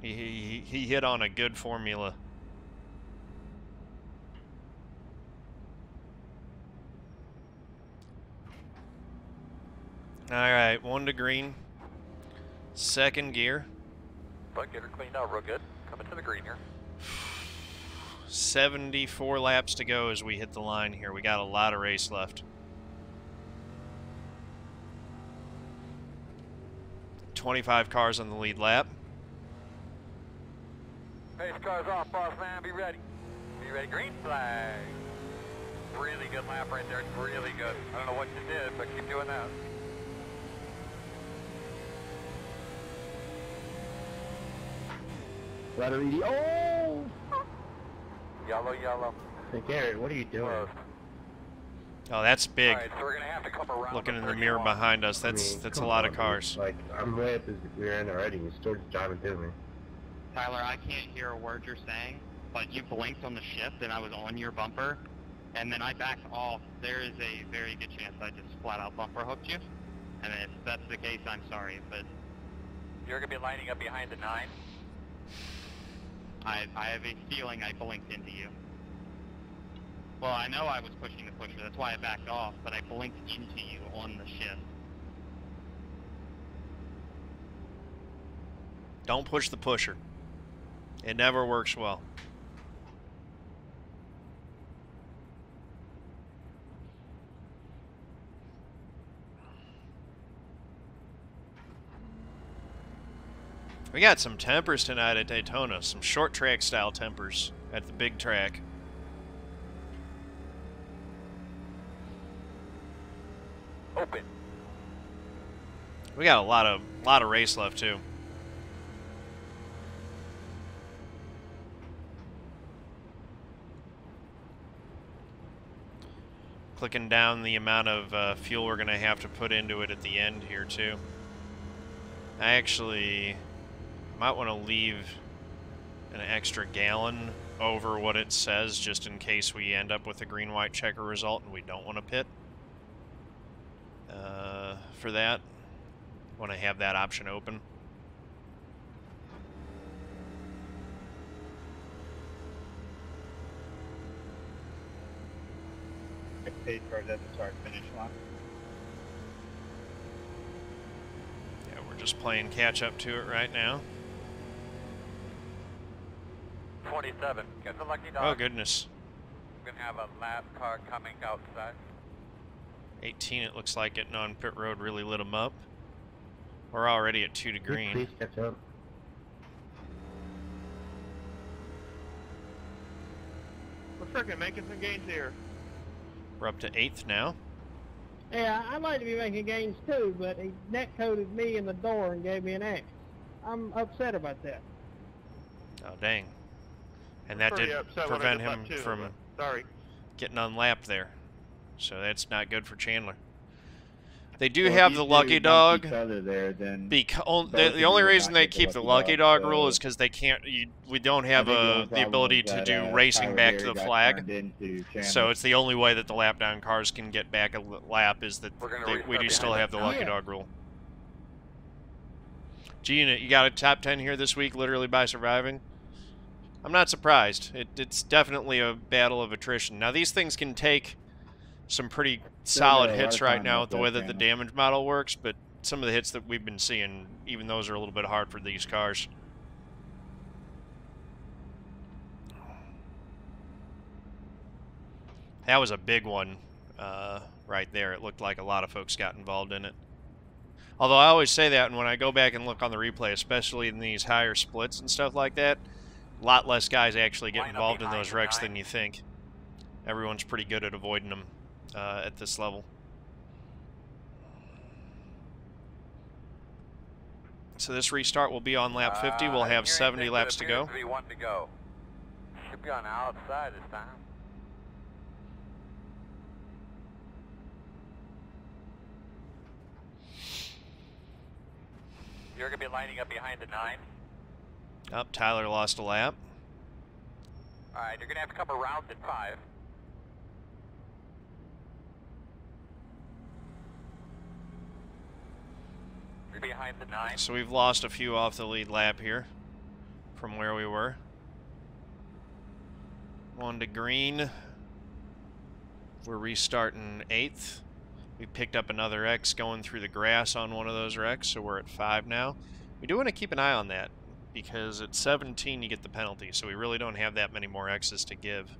He hit on a good formula. Alright, 1 to green. Second gear. But get her cleaned out real good. Coming to the green here. 74 laps to go as we hit the line here. We got a lot of race left. 25 cars on the lead lap. Pace car's off, boss man. Be ready. Be ready. Green flag. Really good lap right there. It's really good. I don't know what you did, but keep doing that. Rudder ED. Oh! Yellow, yellow. Hey, Garrett, what are you doing? Oh, that's big. All right, so we're gonna have to come around. Looking in the mirror behind us, that's a lot of cars. Like, I'm way at the rear end already, and you still just driving through me. Tyler, I can't hear a word you're saying, but you blinked on the shift and I was on your bumper, and then I backed off. There is a very good chance I just flat out bumper hooked you. And if that's the case, I'm sorry, but You're going to be lining up behind the 9. I have a feeling I blinked into you. Well, I know I was pushing the pusher, that's why I backed off, but I blinked into you on the shift. Don't push the pusher. It never works well. We got some tempers tonight at Daytona, some short track style tempers at the big track. Open. We got a lot of race left too. Clicking down the amount of fuel we're going to have to put into it at the end here too. I actually might want to leave an extra gallon over what it says just in case we end up with a green-white checker result and we don't want to pit. For that, want to have that option open. Pace cars at the start-finish line. Yeah, we're just playing catch-up to it right now. 27. Get the lucky dog. Oh, goodness. We're going to have a lap car coming outside. 18, it looks like getting on pit road really lit them up. We're already at 2 to green. Please catch up. We're freaking making some gains here. We're up to 8th now. Yeah, I'd like to be making gains too, but he net-coded me in the door and gave me an X. I'm upset about that. Oh, dang. And that did prevent him from getting unlapped there. So that's not good for Chandler. They do have the lucky dog. The only reason they keep the lucky dog rule is because they can't. We don't have the ability to do racing back to the flag. So it's the only way that the lap down cars can get back a lap is that we do still have the lucky dog rule. G-Unit, you got a top 10 here this week, literally by surviving. I'm not surprised. It's definitely a battle of attrition. Now these things can take some pretty solid hits right now with the way that the damage model works, but some of the hits that we've been seeing, even those are a little bit hard for these cars. That was a big one right there. It looked like a lot of folks got involved in it. Although I always say that, and when I go back and look on the replay, especially in these higher splits and stuff like that, a lot less guys actually get involved in those wrecks than you think. Everyone's pretty good at avoiding them at this level. So this restart will be on lap 50. We'll have 70 laps to go. Should be on the outside this time. You're going to be lining up behind the 9. Oh, Tyler lost a lap. All right, you're going to have a couple rounds at 5. You're behind the 9. So we've lost a few off the lead lap here from where we were. 1 to green. We're restarting 8th. We picked up another X going through the grass on one of those wrecks, so we're at 5 now. We do want to keep an eye on that, because at 17 you get the penalty, so we really don't have that many more X's to give.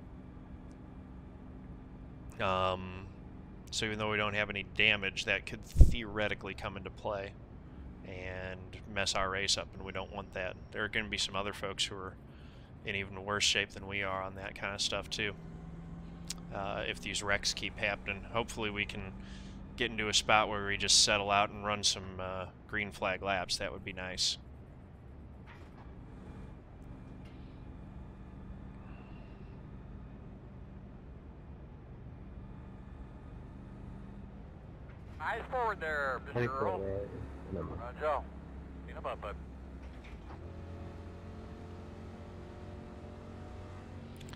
So even though we don't have any damage, that could theoretically come into play and mess our race up, and we don't want that. There are going to be some other folks who are in even worse shape than we are on that kind of stuff too. If these wrecks keep happening, hopefully we can get into a spot where we just settle out and run some green flag laps. That would be nice. Eyes forward there, Mr. Earl. Joe, beat him up, bud.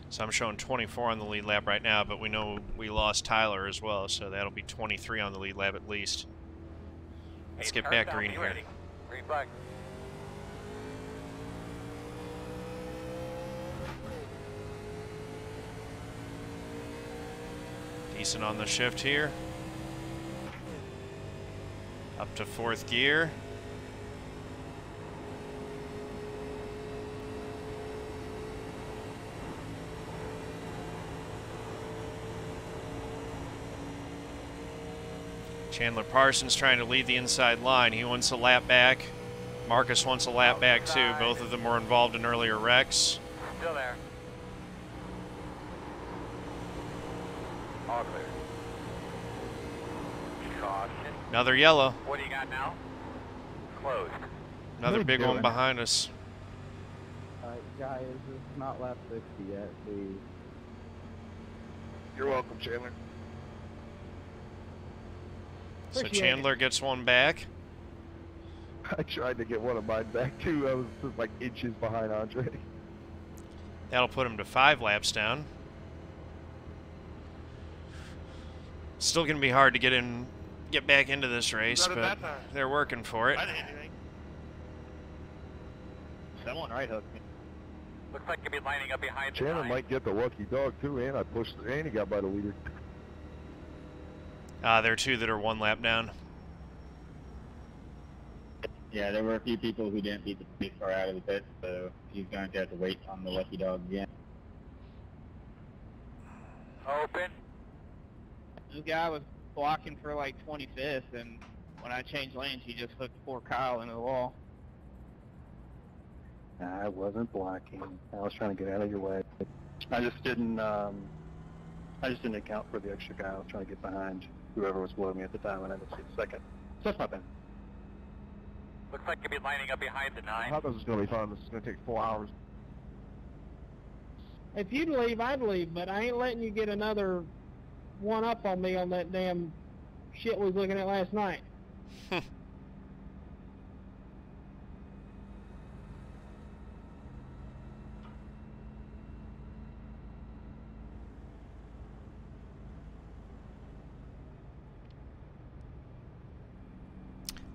So I'm showing 24 on the lead lap right now, but we know we lost Tyler as well, so that'll be 23 on the lead lap at least. Let's get back green here. Ready. Green flag. Decent on the shift here. Up to 4th gear. Chandler Parsons trying to lead the inside line. He wants a lap back. Marcus wants a lap back too. Both of them were involved in earlier wrecks. Still there. All clear. Caution. Another yellow. What do you got now? Closed. Another big one behind us. Guys, it's not lap 60 yet, please. You're welcome, Chandler. So Chandler gets one back. I tried to get one of mine back too. I was just like inches behind Andre. That'll put him to 5 laps down. Still gonna be hard to get back into this race, but they're working for it. I didn't hit anything. Someone right hooked me. Looks like you'll be lining up behind the Chandler line. might get the lucky dog too, and I pushed, and he got by the leader. There are 2 that are 1 lap down. Yeah, there were a few people who didn't beat the pace car out of the pit, so he's going to have to wait on the lucky dog again. Open. This guy was blocking for like 25th, and when I changed lanes, he just hooked poor Kyle into the wall. I wasn't blocking. I was trying to get out of your way. I just didn't account for the extra guy. I was trying to get behind whoever was below me at the time, and I didn't see the second. So that's not bad. Looks like you'll be lining up behind the 9. I thought this was going to be fun. This is going to take 4 hours. If you'd leave, I'd leave, but I ain't letting you get another one up on me on that damn shit we was looking at last night.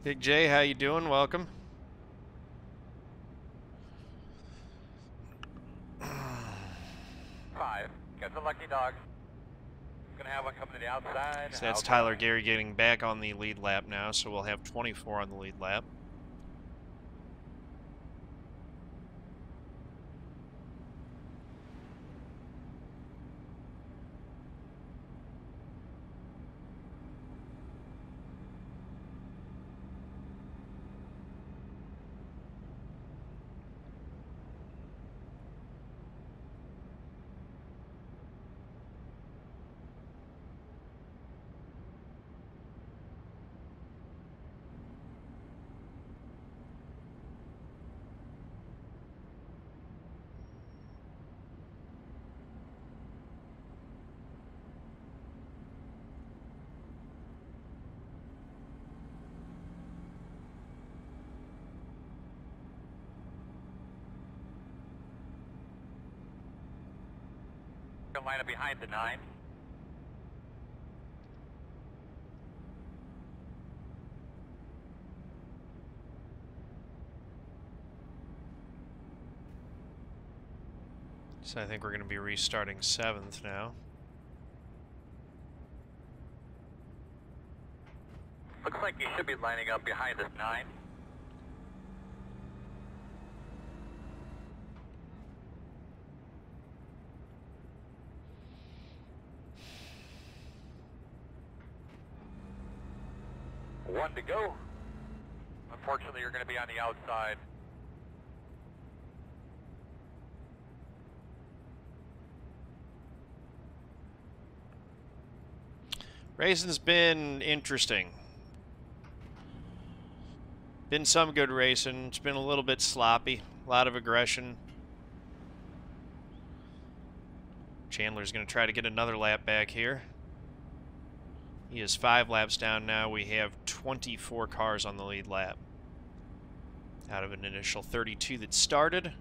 Big J, how you doing? Welcome. Five. Got the lucky dog. Gonna have one coming to the outside. So that's Tyler Garey getting back on the lead lap now, so we'll have 24 on the lead lap. Gonna line up behind the 9. So I think we're going to be restarting 7th now. Looks like you should be lining up behind this 9. One to go. Unfortunately, you're going to be on the outside. Racing's been interesting. Been some good racing. It's been a little bit sloppy. A lot of aggression. Chandler's going to try to get another lap back here. He is 5 laps down now. We have 24 cars on the lead lap. Out of an initial 32 that started.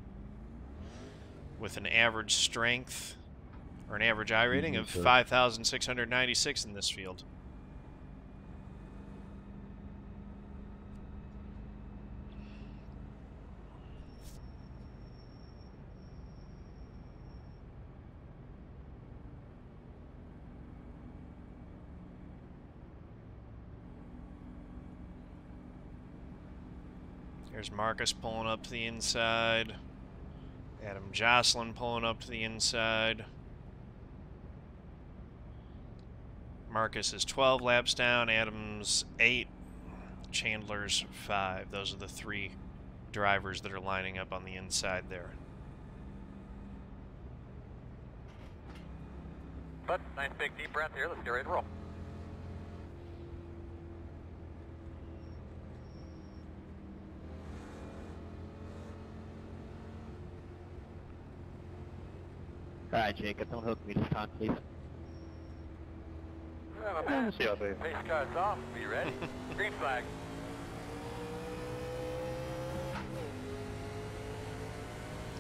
With an average strength, or an average I rating of 5,696 in this field. There's Marcus pulling up to the inside. Adam Josselyn pulling up to the inside. Marcus is 12 laps down. Adam's 8. Chandler's 5. Those are the 3 drivers that are lining up on the inside there. But nice big deep breath here. Let's get ready to roll. All right, Jacob, don't hook me this time, please. We'll see how they... Pace car's off. Be ready. Green flag.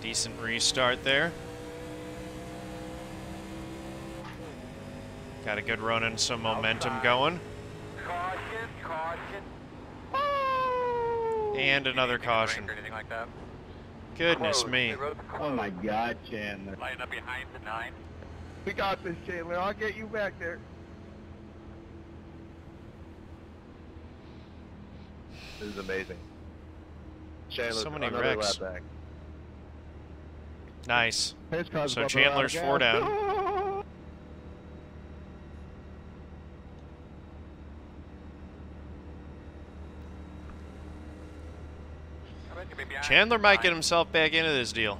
Decent restart there. Got a good run and some momentum going. Caution, caution. And another caution. Or anything like that. Goodness me. Oh my God, Chandler. Line up behind the 9. We got this, Chandler. I'll get you back there. This is amazing. Chandler, So many another wrecks. lap back. Nice. Pace car's So above Chandler's around 4 gas. down. Chandler might get himself back into this deal.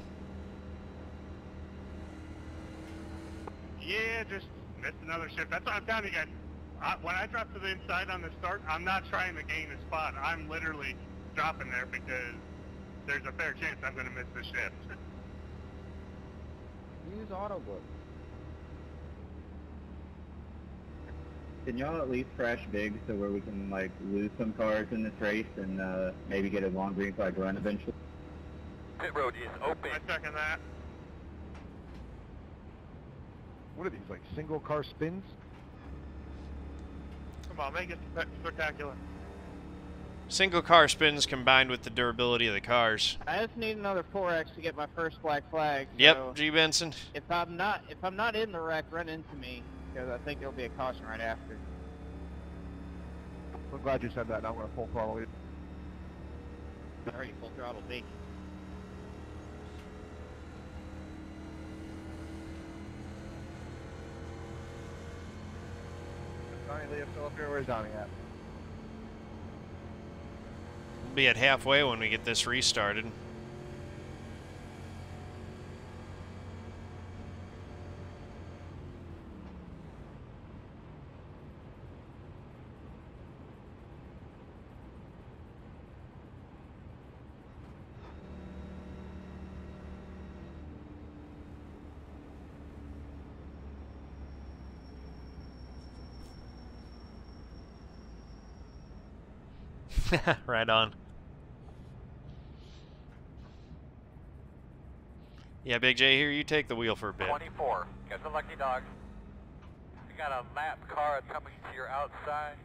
Yeah, just missed another shift. That's what I'm telling you guys. When I drop to the inside on the start, I'm not trying to gain a spot. I'm literally dropping there because there's a fair chance I'm going to miss the shift. Use AutoBook. Can y'all at least crash big so where we can like lose some cars in this race and maybe get a long green flag run eventually? Pit road is open. I second that. What are these, like single car spins? Come on, make it spectacular. Single car spins combined with the durability of the cars. I just need another 4X to get my first black flag. Yep, So G. Benson. if I'm not in the wreck, run into me because I think there'll be a caution right after. I'm glad you said that. Now I'm going to full throttle it. Already full throttle me. Donny Lia still up here. Where's Donny at? We'll be at halfway when we get this restarted. Right on. Yeah, Big J, here, you take the wheel for a bit. 24. Get the lucky dog. You got a lap car coming to your outside.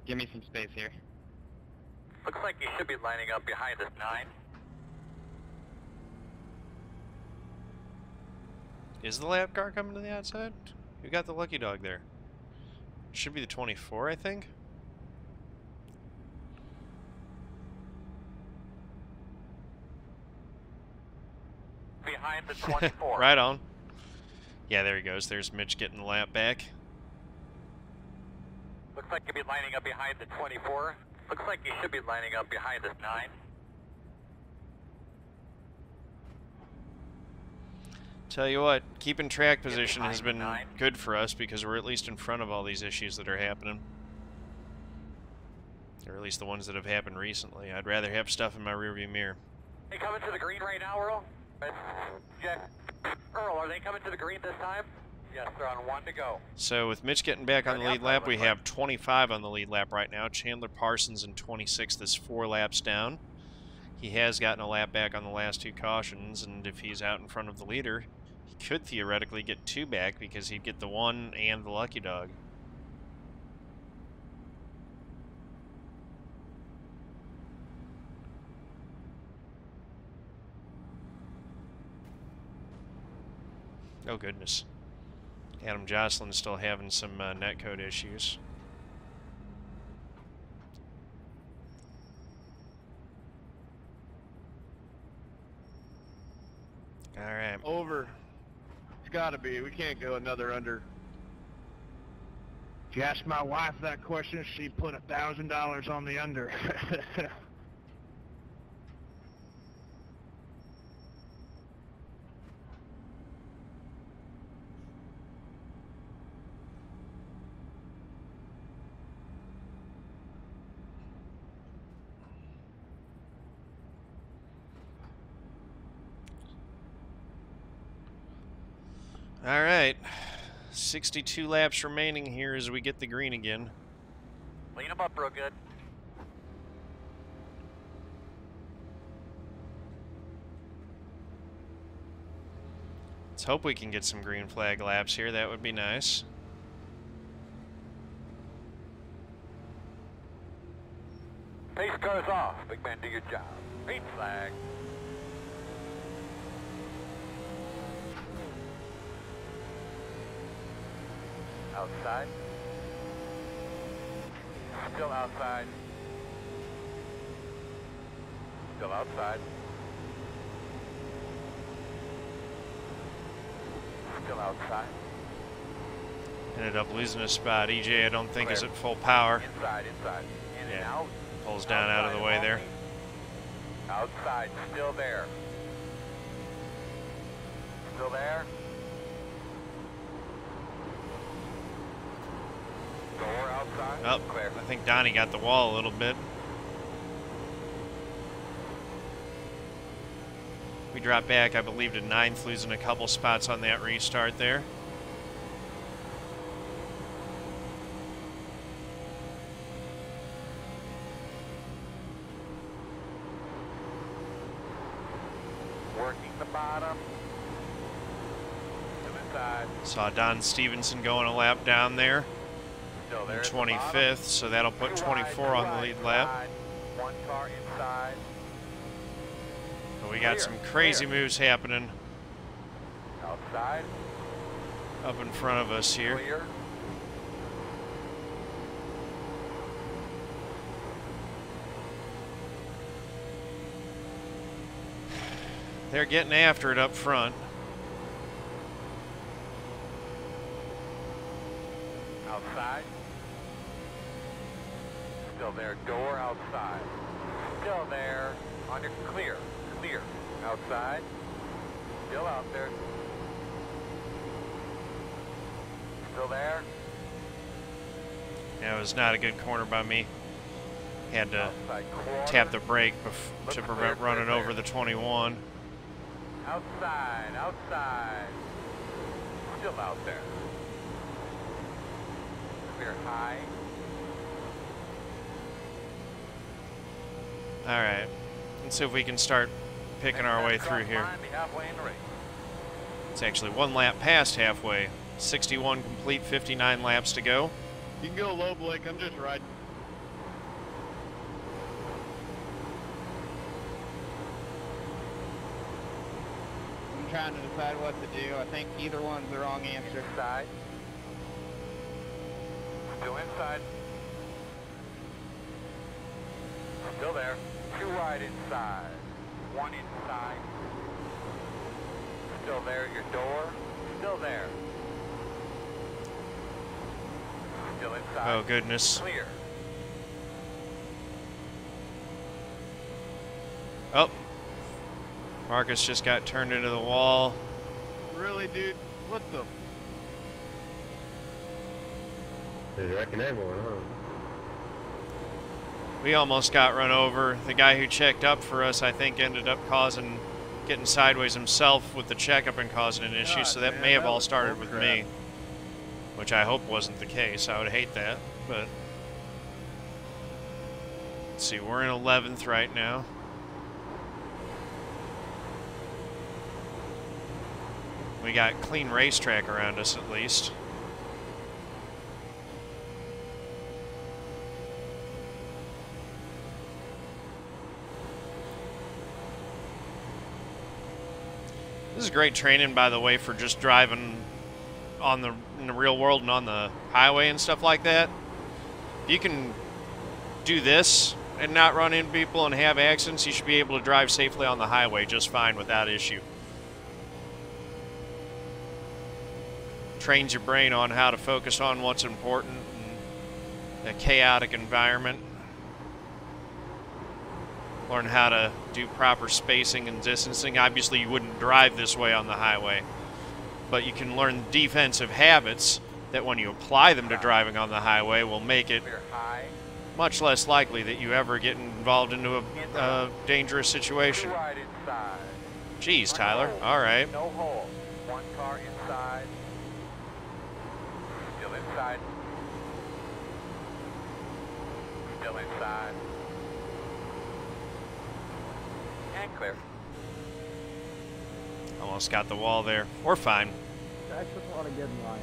Give me some space here. Looks like you should be lining up behind this 9. Is the lap car coming to the outside? Who got the lucky dog there? Should be the 24, I think. Behind the 24. Right on. Yeah, there he goes. There's Mitch getting the lap back. Looks like you'll be lining up behind the 24. Looks like you should be lining up behind this 9. Tell you what, keeping track position has been good for us because we're at least in front of all these issues that are happening. Or at least the ones that have happened recently. I'd rather have stuff in my rearview mirror. They coming to the green right now, Earl? Earl, are they coming to the green this time? Yes, they're on 1 to go. So with Mitch getting back on the lead lap, we have 25 on the lead lap right now. Chandler Parsons in 26th is 4 laps down. He has gotten a lap back on the last 2 cautions, and if he's out in front of the leader, he could theoretically get 2 back because he'd get the 1 and the lucky dog. Oh, goodness. Adam Josselyn still having some netcode issues. All right. Over. It's got to be. We can't go another under. If you ask my wife that question, she'd put $1,000 on the under. All right. 62 laps remaining here as we get the green again. Clean them up real good. Let's hope we can get some green flag laps here. That would be nice. Pace car's off. Big man, do your job. Green flag. Outside. Still outside. Still outside. Still outside. Ended up losing a spot. EJ, I don't think, is at full power. Inside. In and out. Pulls down out of the way there. Outside. Still there. Still there. Door outside. Oh, Clear. I think Donnie got the wall a little bit. We dropped back, I believe, to 9th, losing a couple spots on that restart there. Working the bottom. To the side. Saw Don Stephenson going a lap down there. Still there. 25th, so that'll put 24 on the lead lap. One car inside. But we got some crazy moves happening Outside. up in front of us here. Clear. They're getting after it up front. Outside. Still there. Door outside. Still there. On your clear. Clear. Outside. Still out there. Still there. Yeah, it was not a good corner by me. Had to tap the brake to prevent running over the 21. Outside. Outside. Still out there. Clear high. All right, let's see if we can start picking our way through here. It's actually one lap past halfway. 61 complete, 59 laps to go. You can go low, Blake. I'm just riding. I'm trying to decide what to do. I think either one's the wrong answer. Inside. Still inside. Still there. 2 wide inside. 1 inside. Still there. Your door. Still there. Still inside. Oh, goodness. Clear. Oh. Marcus just got turned into the wall. Really, dude? What the? They reckon everyone, huh? We almost got run over. The guy who checked up for us, I think, ended up getting sideways himself with the checkup and causing an issue, so that may have all started with me, which I hope wasn't the case. I would hate that, but let's see, we're in 11th right now. We got clean racetrack around us at least. This is great training, by the way, for just driving on in the real world and on the highway and stuff like that. If you can do this and not run into people and have accidents, you should be able to drive safely on the highway just fine without issue. Trains your brain on how to focus on what's important in a chaotic environment. Learn how to do proper spacing and distancing. Obviously, you wouldn't drive this way on the highway, but you can learn defensive habits that when you apply them to driving on the highway will make it much less likely that you ever get involved into a dangerous situation. Jeez, Tyler. All right. No hole. One car inside. Still inside. Still inside. And clear. Almost got the wall there. We're fine. I just want to get in line.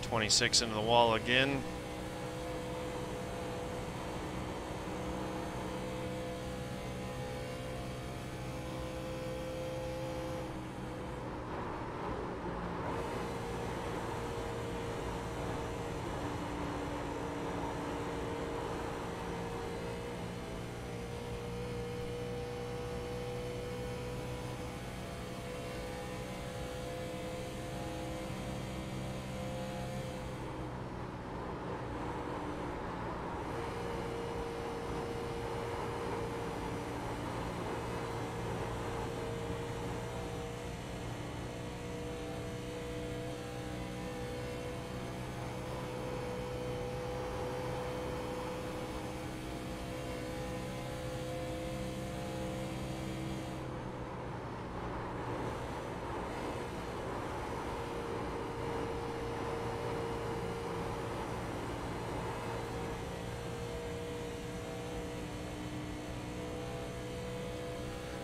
.26 into the wall again.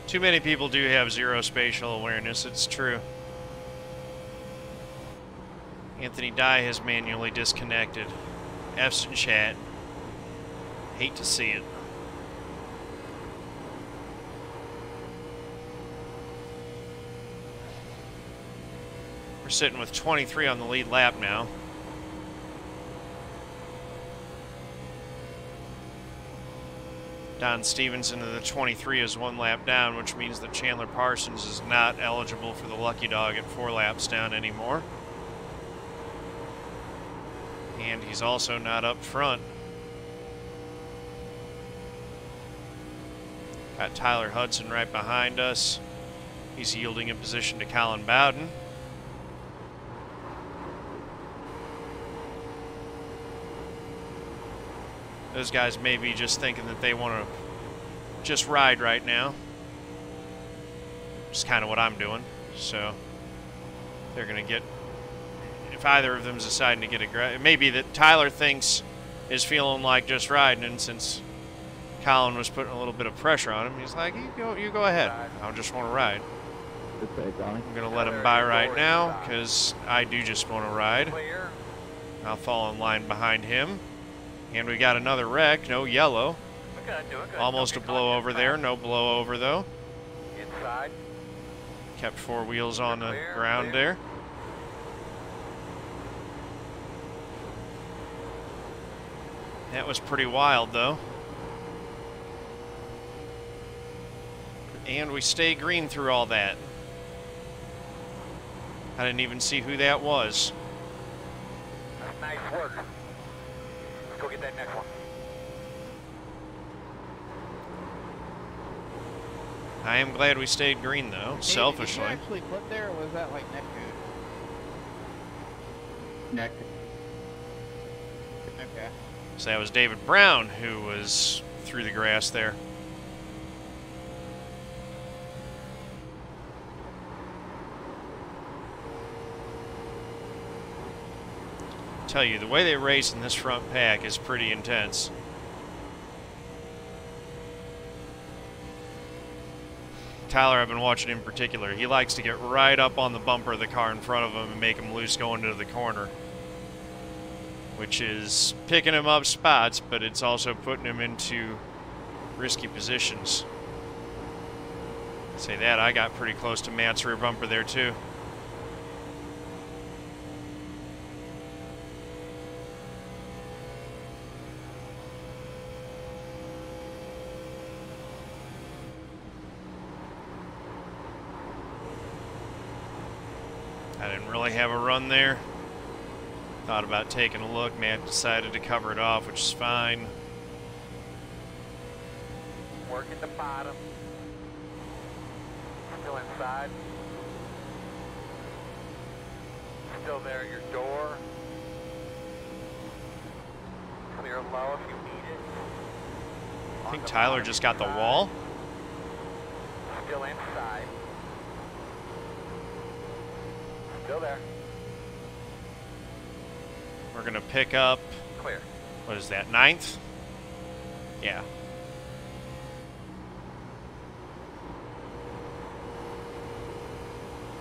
Too many people do have zero spatial awareness, it's true. Anthony Dye has manually disconnected. F's in chat. Hate to see it. We're sitting with 23 on the lead lap now. Don Stephenson of the 23 is 1 lap down, which means that Chandler Parsons is not eligible for the lucky dog at 4 laps down anymore. And he's also not up front. Got Tyler Hudson right behind us. He's yielding a position to Collin Bowden. Those guys may be just thinking that they want to just ride right now. Which is kind of what I'm doing. So they're going to get, if either of them's deciding to get aggressive, it may be that Tyler thinks is feeling like just riding, and since Collin was putting a little bit of pressure on him, he's like, you go ahead. I just want to ride. I'm going to let him by right now because I do just want to ride. I'll fall in line behind him. And we got another wreck, no yellow. Almost a blowover there, no blowover though. Inside. Kept 4 wheels on the ground there. That was pretty wild though. And we stay green through all that. I didn't even see who that was. Nice work. Go get that next one. I am glad we stayed green though, Hey, selfishly. Did you actually put there, or was that like neck code? Neck. Okay. So that was David Brown who was through the grass there. Tell you, the way they race in this front pack is pretty intense. Tyler, I've been watching in particular. He likes to get right up on the bumper of the car in front of him and make him loose going into the corner, which is picking him up spots, but it's also putting him into risky positions. Say that, I got pretty close to Matt's rear bumper there too. I didn't really have a run there. Thought about taking a look. Matt decided to cover it off, which is fine. Work at the bottom. Still inside. Still there at your door. Clear low if you need it. I think Tyler just got the wall. Still inside. Still there. We're gonna pick up, clear. What is that, 9th? Yeah.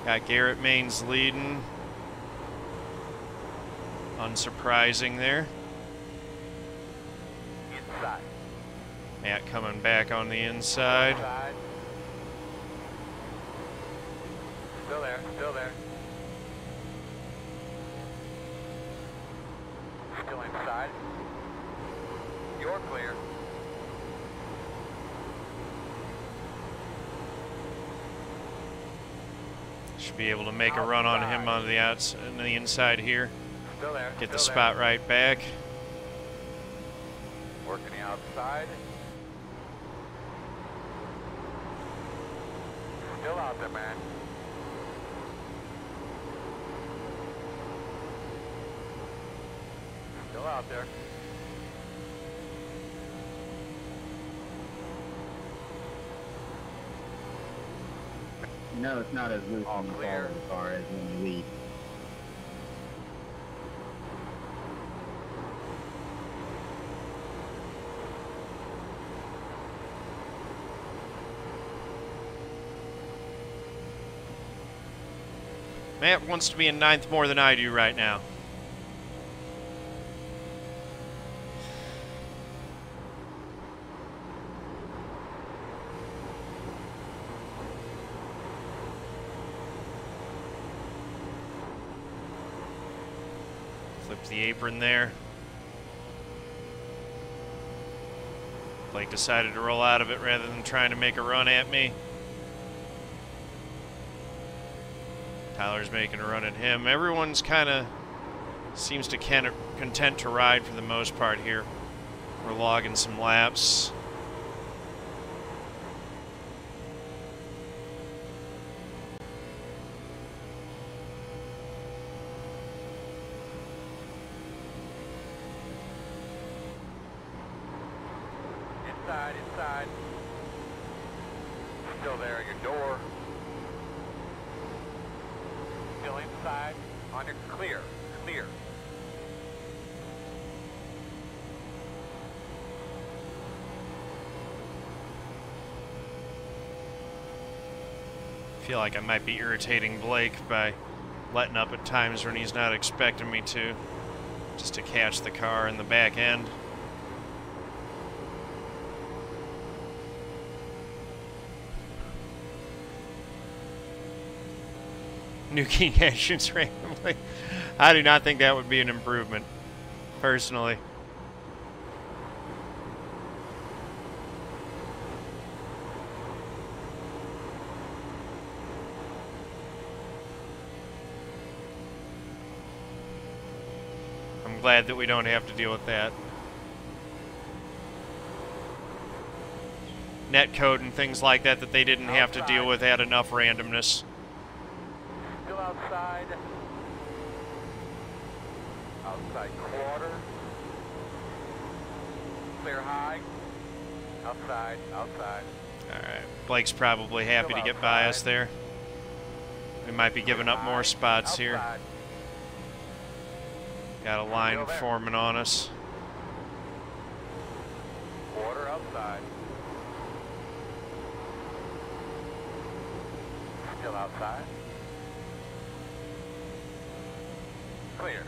Got Garrett Manes leading. Unsurprising there. Inside. Matt coming back on the inside. Still there, still there. Still inside. You're clear. Should be able to make a run on him on the outside, on the inside here. Still there. Get the spot right back. Working the outside. Still out there, man. Still out there. No, it's not as loose on the ball as far as when you lead. Matt wants to be in 9th more than I do right now. Flipped the apron there. Blake decided to roll out of it rather than trying to make a run at me. Tyler's making a run at him. Everyone's kind of seems to content to ride for the most part here. We're logging some laps. Inside, inside. Still there at your door. Still inside. On your clear. Clear. I feel like I might be irritating Blake by letting up at times when he's not expecting me to, just to catch the car in the back end. Nuking actions randomly. I do not think that would be an improvement, personally. I'm glad that we don't have to deal with that. Netcode and things like that that they didn't have to deal with had enough randomness. Still outside. Outside quarter. Clear high. Outside, outside. Alright, Blake's probably happy to get by us there. We might be giving up more spots here. Got a line forming on us. Quarter outside. outside. Clear.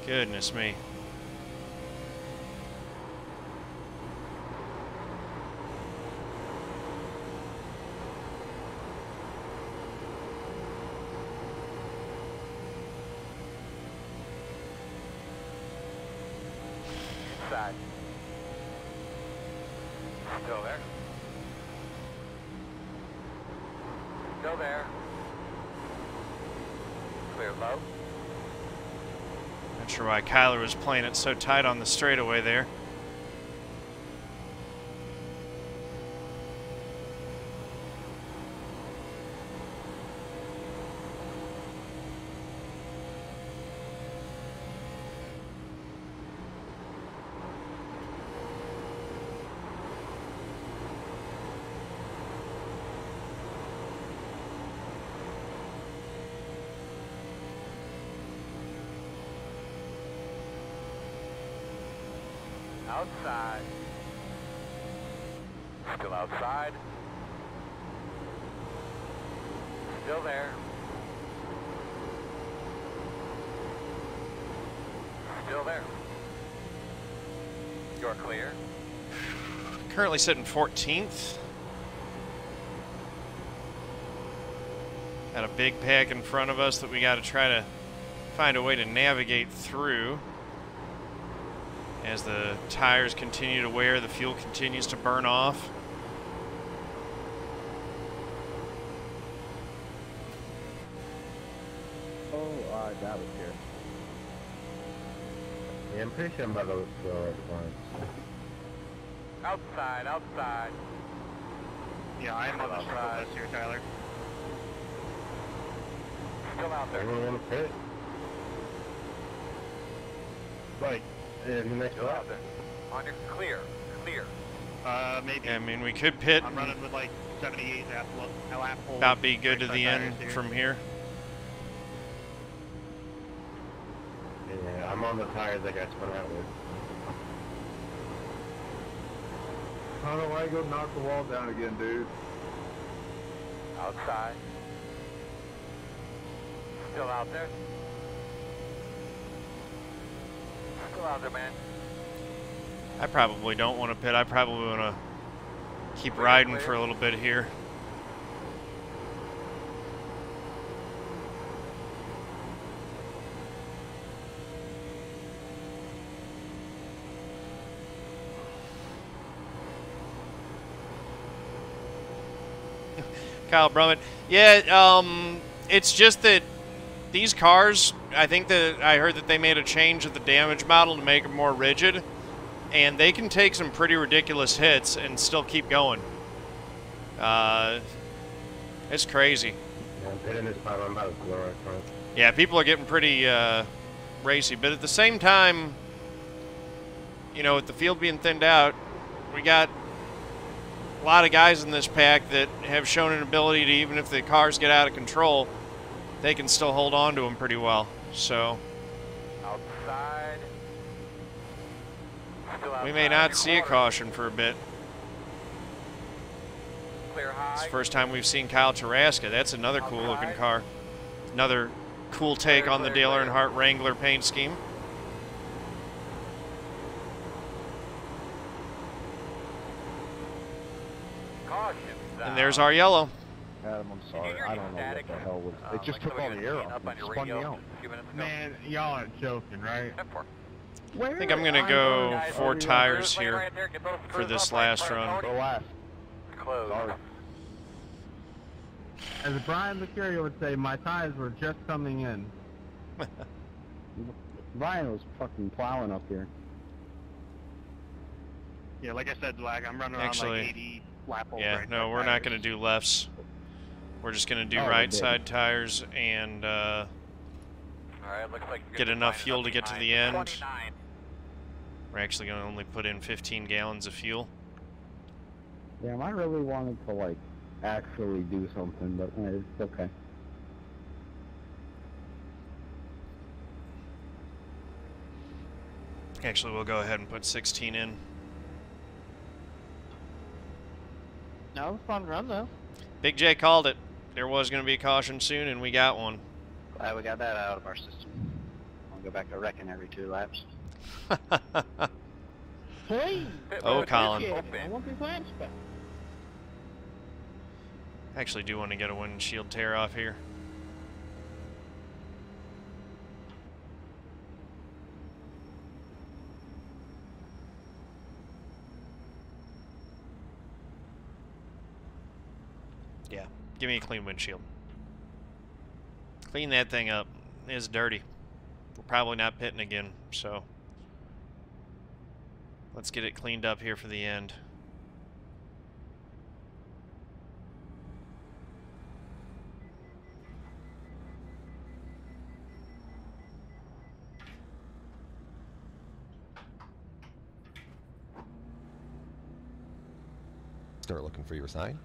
Goodness me. Inside. Still there. Still there. Clear low. Not sure why Kyler was playing it so tight on the straightaway there. Outside. Still outside. Still there. Still there. You're clear. Currently sitting 14th. Got a big pack in front of us that we got to try to find a way to navigate through. As the tires continue to wear, the fuel continues to burn off. Oh, that was here. Yeah, I'm pretty sure I'm about to go right front. Outside, outside. Yeah, I am on the struggle list here, Tyler. Still out there. Anyone want to pit? Like, yeah, the next Still lap. out there. On your clear. Clear. Maybe. Yeah, I mean, we could pit. I'm running with like 78 lap hole. About be good to the end from here. Yeah, I'm on the tires I got spun out with. I don't know why you go knock the wall down again, dude. Outside. Still out there. Still out there, man. I probably don't want to pit. I probably want to keep riding for a little bit here. Kyle Brummett. Yeah, it's just that these cars, I think that I heard that they made a change of the damage model to make them more rigid, and they can take some pretty ridiculous hits and still keep going. It's crazy. Yeah, I'm pitting this time. I'm about to go right front. Yeah, people are getting pretty racy, but at the same time, you know, with the field being thinned out, we got a lot of guys in this pack that have shown an ability to, even if the cars get out of control, they can still hold on to them pretty well. So Outside. Still outside. we may not see a caution for a bit. Clear high. It's the first time we've seen Kyle Taraska. That's another cool looking car. Another cool take on the Dale Earnhardt Wrangler paint scheme. And there's our yellow. Adam, I'm sorry. I don't know what the hell was. It just took all the air off. It spun me out. Man, y'all are joking, right? I think I'm going to go 4 tires here for this last run. Go last. Close. Sorry. As Brian Mercurio would say, my tires were just coming in. Brian was fucking plowing up here. Yeah, like I said, Black, I'm running around like 80 lap holes. Yeah, right no, side we're not tires. going to do lefts. We're just going to do Oh, right we did. side tires and All right, looks like get enough fuel to get to the end. 29. We're actually going to only put in 15 gallons of fuel. Damn, I really wanted to, like, actually do something, but it's okay. Actually, we'll go ahead and put 16 in. No, it was a fun run, though. Big J called it. There was going to be a caution soon, and we got one. Glad we got that out of our system. I'll go back to wrecking every 2 laps. Hey! Oh, Collin. I want these lamps back. I actually do want to get a windshield tear off here. Yeah, give me a clean windshield. Clean that thing up. It's dirty. We're probably not pitting again, so let's get it cleaned up here for the end. Start looking for your sign.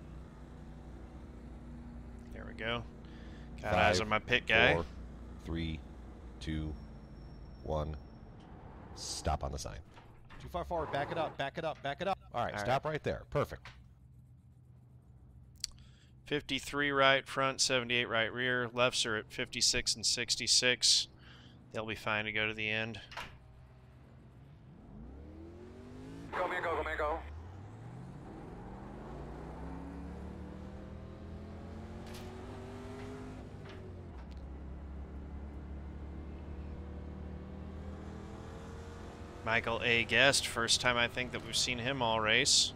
There we go. Got eyes on my pit guy. 4, 3, 2, 1. Stop on the sign. Too far forward. Back it up. Back it up. Back it up. All right. Stop right there. Perfect. 53 right front, 78 right rear. Lefts are at 56 and 66. They'll be fine to go to the end. Go, man, go, go, man, go. Michael A. Guest, first time I think that we've seen him all race.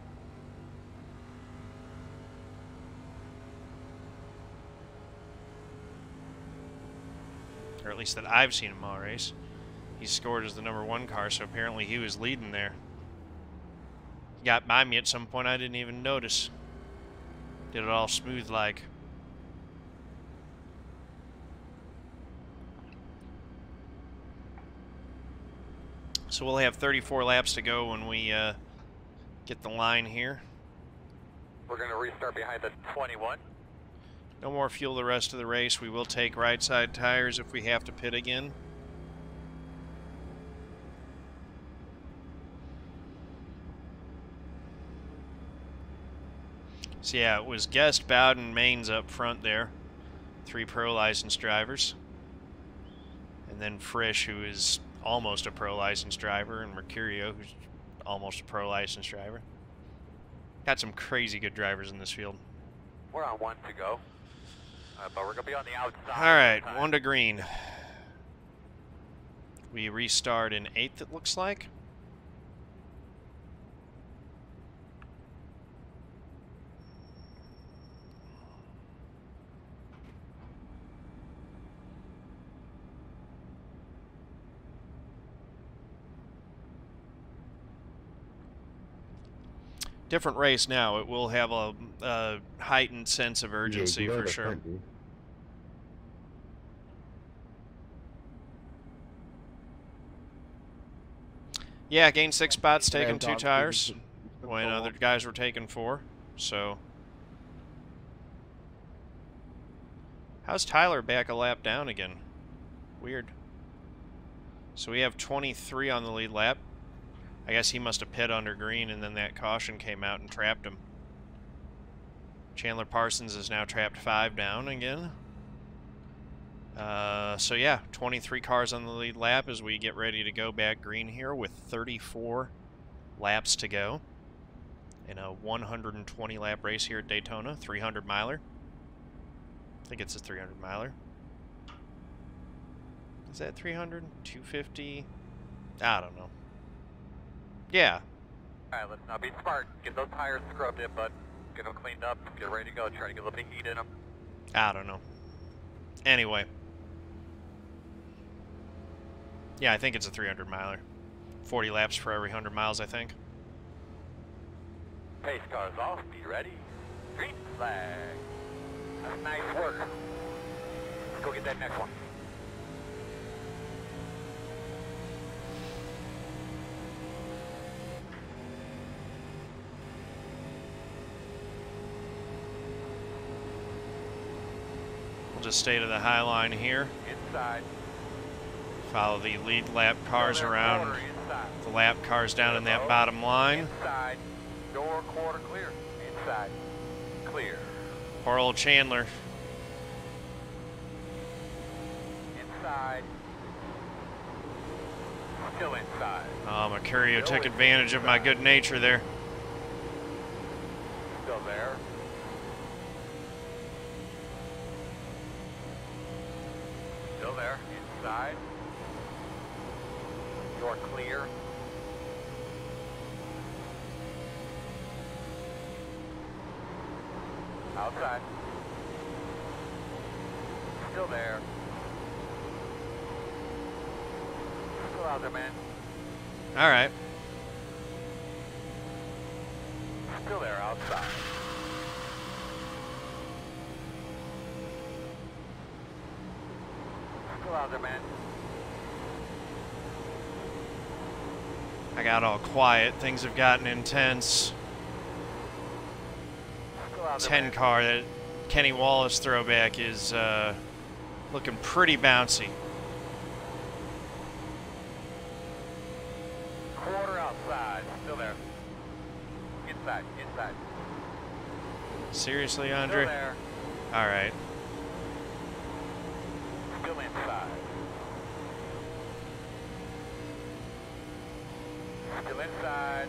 Or at least that I've seen him all race. He scored as the #1 car, so apparently he was leading there. He got by me at some point, I didn't even notice. Did it all smooth like. So we'll have 34 laps to go when we get the line here. We're going to restart behind the 21. No more fuel the rest of the race. We will take right side tires if we have to pit again. So yeah, it was Guest, Bowden, Manes up front there. 3 pro licensed drivers. And then Frisch, who is almost a pro licensed driver, and Mercurio, who's almost a pro licensed driver. Got some crazy good drivers in this field. We're on 1 to go, but we're going to be on the outside. All right, 1 to green. We restart in 8th, it looks like. Different race now. It will have a heightened sense of urgency for sure. Yeah, gained 6 spots, taking 2 tires when other guys were taking 4. So, how's Tyler back a lap down again? Weird. So we have 23 on the lead lap. I guess he must have pit under green, and then that caution came out and trapped him. Chandler Parsons is now trapped 5 down again. So yeah, 23 cars on the lead lap as we get ready to go back green here with 34 laps to go in a 120 lap race here at Daytona, 300 miler. I think it's a 300 miler. Is that 300? 250? I don't know. Yeah. Alright, let's not be smart. Get those tires scrubbed in, bud. Get them cleaned up. Get ready to go. Try to get a little bit of heat in them. I don't know. Anyway. Yeah, I think it's a 300 miler. 40 laps for every 100 miles, I think. Pace cars off. Be ready. Green flag. That's nice work. Let's go get that next one. We'll just stay to the high line here. Inside. Follow the lead lap cars around the lap cars down in that bottom line. Inside. Door quarter clear. Inside. clear. Poor old Chandler. Inside. Still inside. Oh, Mercurio took advantage of my good nature there. Still there. Still there. Inside. You're clear. Outside. Still there. Still out there, man. All right. Still there, outside. Still out there, man. I got all quiet. Things have gotten intense. 10 car, that Kenny Wallace throwback is looking pretty bouncy. Quarter outside, still there. Inside, inside. Seriously, Andre? Still there. All right. Still inside. Still inside.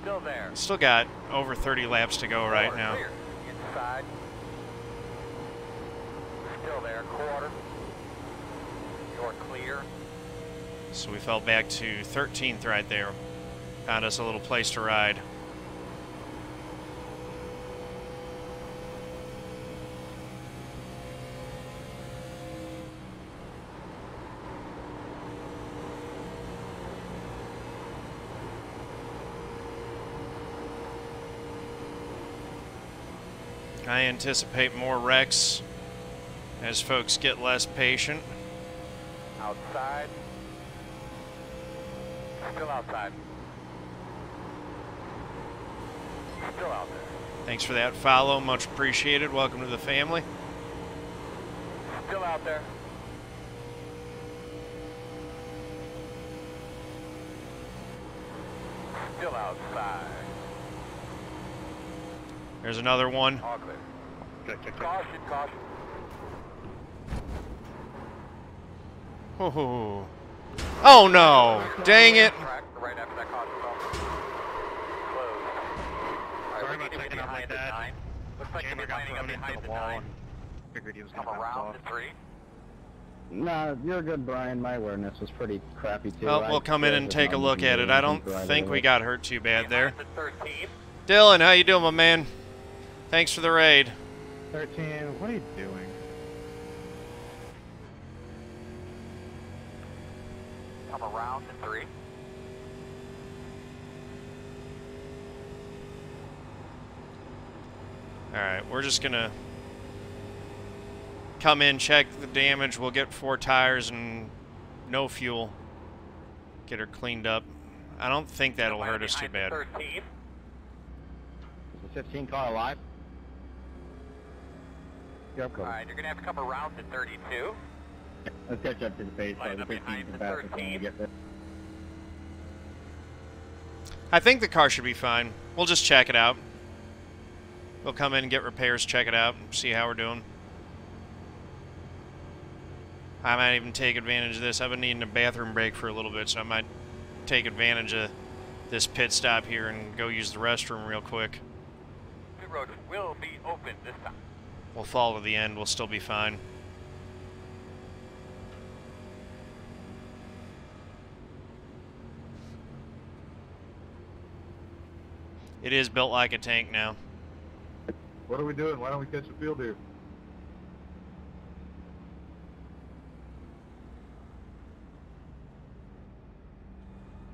Still there. Still got over 30 laps to go right now. Clear. Inside. Still there. Quarter. You're clear. So we fell back to 13th right there. Found us a little place to ride. I anticipate more wrecks as folks get less patient. Outside. Still outside. Still out there. Thanks for that follow, much appreciated. Welcome to the family. Still out there. Still outside. There's another one. All clear. Caution, caution. Oh no! Dang it! Right after that caution call. Closed. Sorry about taking off like that. Looks like Camera you're got lining thrown up into behind the the wall 9. and figured he was Come going to bounce around off. to 3. Nah, you're good, Brian. My awareness was pretty crappy too. Well, we'll come in and take a look at it. I don't think we got hurt too bad there. 13. Dylan, how you doing, my man? Thanks for the raid. 13, what are you doing? Come around to 3. Alright, we're just gonna come in, check the damage. We'll get 4 tires and no fuel. Get her cleaned up. I don't think that'll hurt us too bad. 13. Is the 15 car alive? Yep, go. Alright, you're going to have to come around to 32. Let's catch up to the pace. Line up behind the 13. I think the car should be fine. We'll just check it out. We'll come in and get repairs, check it out, see how we're doing. I might even take advantage of this. I've been needing a bathroom break for a little bit, so I might take advantage of this pit stop here and go use the restroom real quick. The road will be open this time. We'll fall to the end. We'll still be fine. It is built like a tank now. What are we doing? Why don't we catch the field here?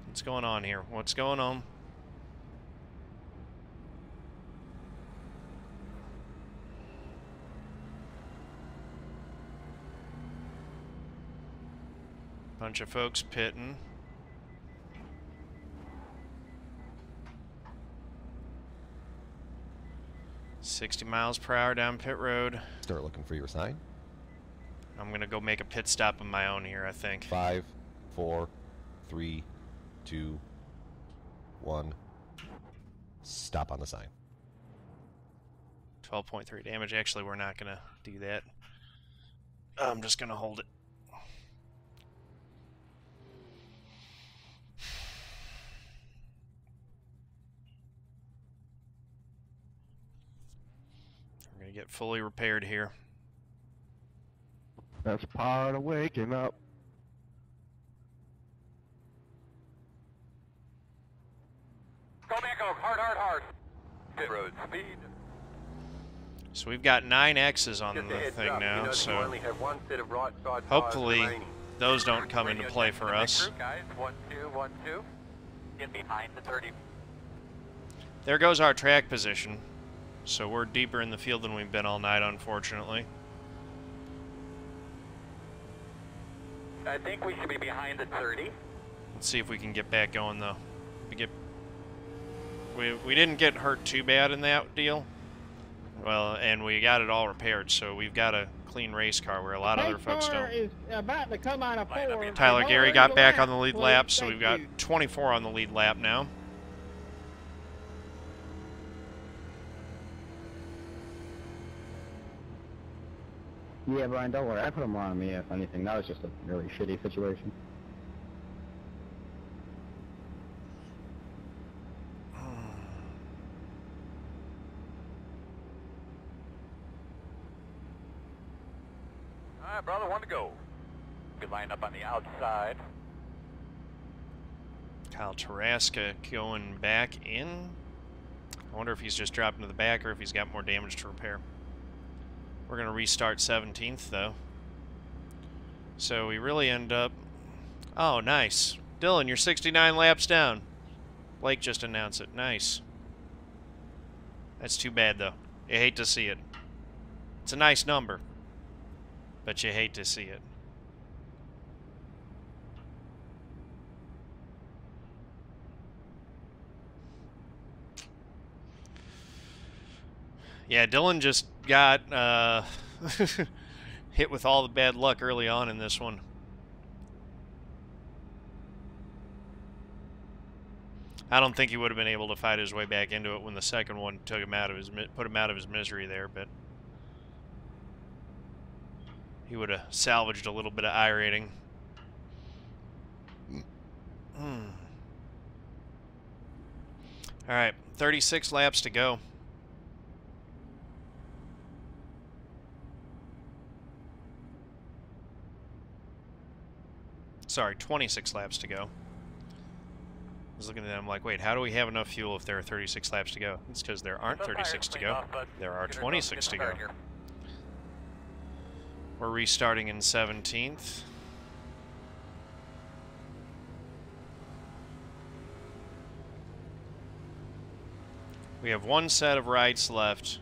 What's going on here? What's going on? Bunch of folks pitting. $60 miles per hour down pit road. Start looking for your sign. I'm gonna go make a pit stop of my own here, I think. 5, 4, 3, 2, 1. Stop on the sign. 12.3 damage. Actually, we're not going to do that. I'm just going to hold it. We're going to get fully repaired here. That's part of waking up. Go back, go. Hard, hard, hard. Good road speed. So we've got 9 X's on the thing now, so hopefully those don't come into play for us. Guys, 1, 2, 1, 2. Get behind the 30. There goes our track position. So we're deeper in the field than we've been all night, unfortunately. I think we should be behind the 30. Let's see if we can get back going, though. We didn't get hurt too bad in that deal. Well, and we got it all repaired, so we've got a clean race car where a lot of other folks don't. Is about to come out of 4. Tyler Garey got back on the lead lap, so we've got 24 on the lead lap now. Yeah, Brian, don't worry. I put them on me, if anything. That was just a really shitty situation. All right, brother, 1 to go. Good line up on the outside. Kyle Taraska going back in. I wonder if he's just dropped into the back or if he's got more damage to repair. We're going to restart 17th, though. So we really end up... Oh, nice. Dylan, you're 69 laps down. Blake just announced it. Nice. That's too bad, though. You hate to see it. It's a nice number, but you hate to see it. Yeah, Dylan just got hit with all the bad luck early on in this one. I don't think he would have been able to fight his way back into it when the second one took him out of his put him out of his misery there, but he would have salvaged a little bit of iRating. All right, 36 laps to go. Sorry, 26 laps to go. I was looking at that, I'm like, wait, how do we have enough fuel if there are 36 laps to go? It's because there aren't 36 to go. There are 26 to go. We're restarting in 17th. We have one set of rights left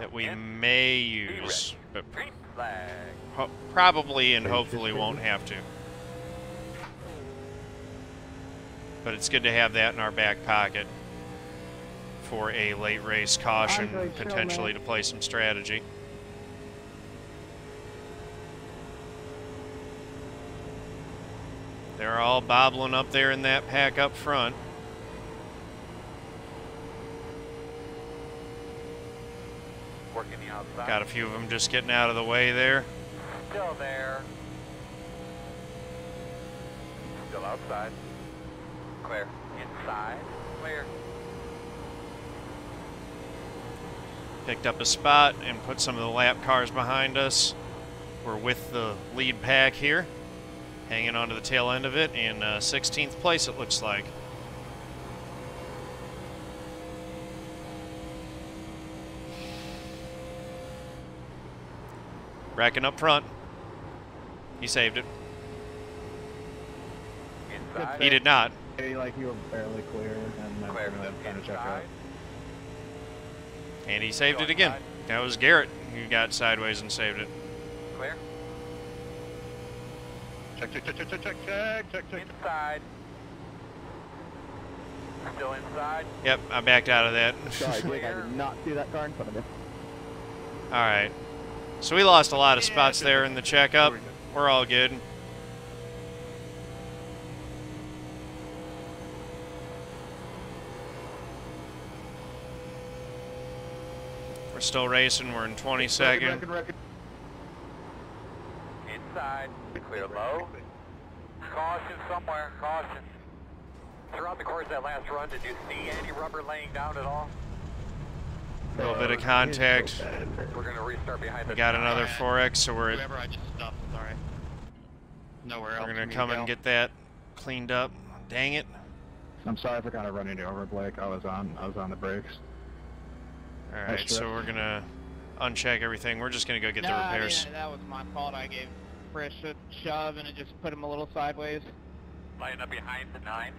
that we may use, but probably and hopefully won't have to. But it's good to have that in our back pocket for a late race caution, potentially to play some strategy. They're all bobbling up there in that pack up front. Working the outside. Got a few of them just getting out of the way there. Still there. Still outside. Clear. Inside. Clear. Picked up a spot and put some of the lap cars behind us. We're with the lead pack here, hanging onto the tail end of it in 16th place, it looks like. Racking up front. He saved it. Inside. He did not. Like you were barely clear, and then Clear. kind of check out. And he saved it again. That was Garrett who got sideways and saved it. Clear. Check, check, check, check, check, check, check, check, check. Inside. Still inside. Yep, I backed out of that. Sorry, Blake, I did not see that car in front of me. All right. So we lost a lot of spots there in the checkup. We're all good. We're still racing. We're in 22nd. Inside, clear low. Caution somewhere, caution. Throughout the course of that last run, did you see any rubber laying down at all? A little bit of contact. We're going to restart behind the... We got another 4X, so we're Whoever I just stopped, sorry. Nowhere else. We're going to come and get that cleaned up. Dang it. I'm sorry for kind of running you over, Blake. I was on the brakes. All right, so we're going to uncheck everything. We're just going to go get the repairs. Yeah, that was my fault. I gave Frisch a shove and it just put him a little sideways. Lining up behind the 9.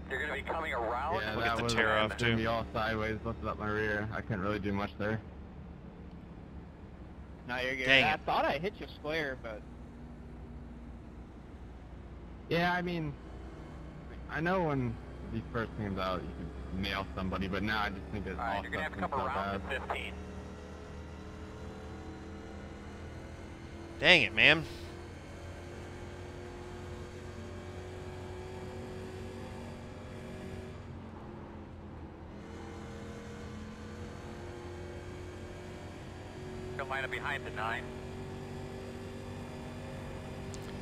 You're going to be coming around. Yeah, We'll that get the was tear off, gonna too. be all sideways, busted up my rear. I couldn't really do much there. No, you're good. Dang I it. thought I hit your square, but... Yeah, I mean, I know when these first games out, you can nail somebody, but now I just think it's all You're going to have to come so around bad. to 15. Dang it, man. Going to line up behind the 9.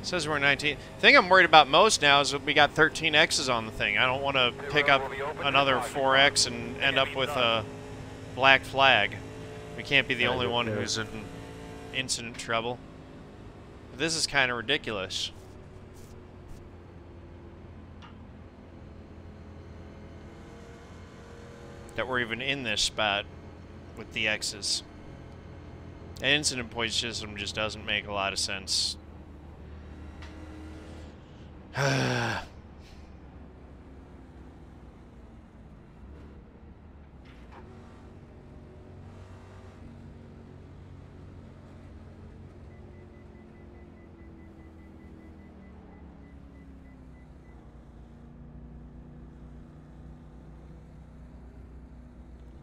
Says we're 19. The thing I'm worried about most now is that we got 13 X's on the thing. I don't want to pick up another 4X and end up with a black flag. We can't be the only one who's in incident trouble. But this is kind of ridiculous. That we're even in this spot with the X's. An incident point system just doesn't make a lot of sense. I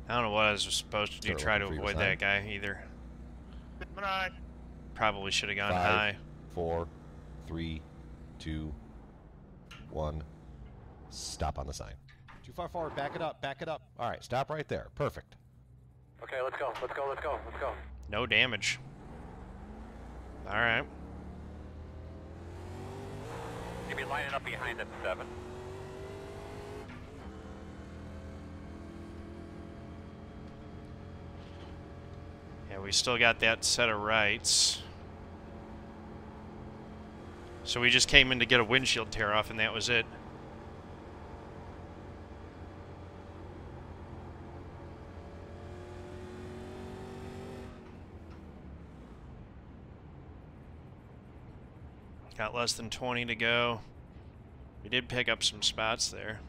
don't know what I was supposed to do, Start try to looking for your avoid that guy either. Probably should have gone 5, high. 4, 3, 2, 1. Stop on the sign. Too far forward. Back it up. Back it up. All right. Stop right there. Perfect. Okay, let's go, let's go, let's go, let's go. No damage. All right. You'll be lining up behind at 7. Yeah, we still got that set of rights. So we just came in to get a windshield tear off, and that was it. Got less than 20 to go. We did pick up some spots there.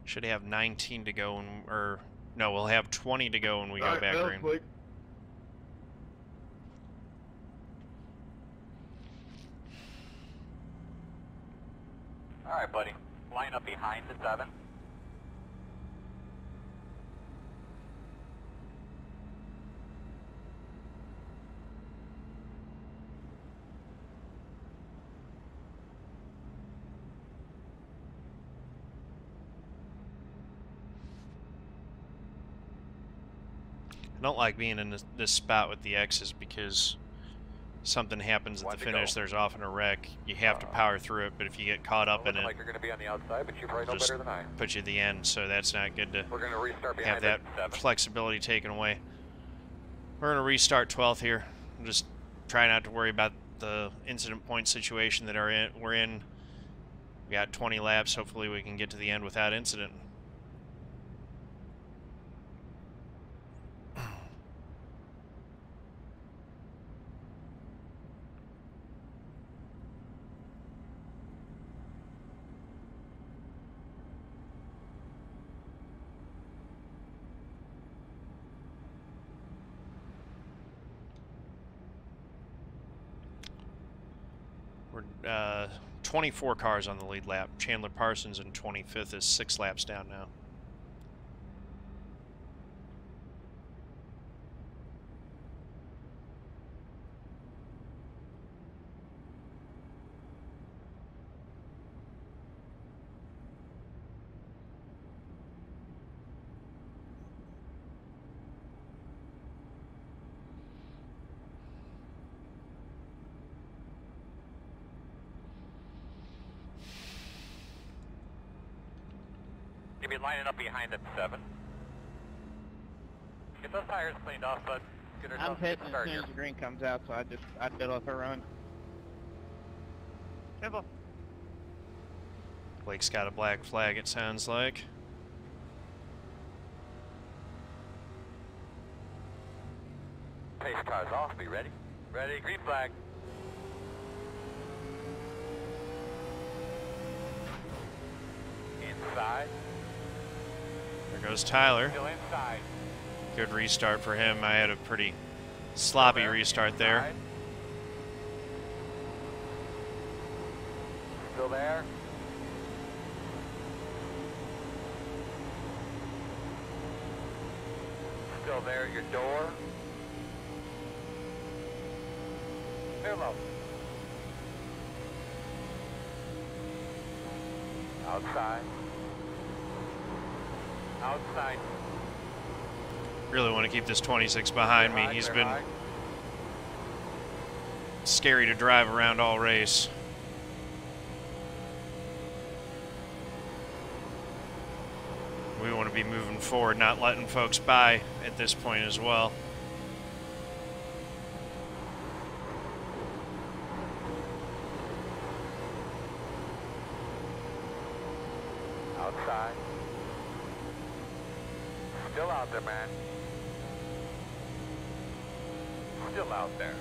Should have 19 to go, or no, we'll have 20 to go when we go back green. All right, buddy. Line up behind the 7. I don't like being in this spot with the X's because something happens at the finish. There's often a wreck. You have to power through it, but if you get caught up in it, Like you're going to be on the outside, but you probably know better than I. put you at the end. So that's not good to We're going to restart have behind that at 7. flexibility taken away. We're going to restart 12th here. Just try not to worry about the incident point situation that we're in. We got 20 laps. Hopefully we can get to the end without incident. We're 24 cars on the lead lap. Chandler Parsons in 25th is 6 laps down now. you're lining up behind at 7. Get those tires cleaned off, bud. Get I'm ourselves pitching as started soon here. as the green comes out, so I fill up a run. Simple. Blake's got a black flag, it sounds like. Pace cars off, be ready. Ready, green flag. Inside. There goes Tyler. Still inside. Good restart for him. I had a pretty sloppy restart there. Inside. Still there. Still there at your door. Clear low. Outside. Outside. Really want to keep this 26 behind me. He's been scary to drive around all race. We want to be moving forward, not letting folks by at this point as well. Outside. Still out there, man. Still out there.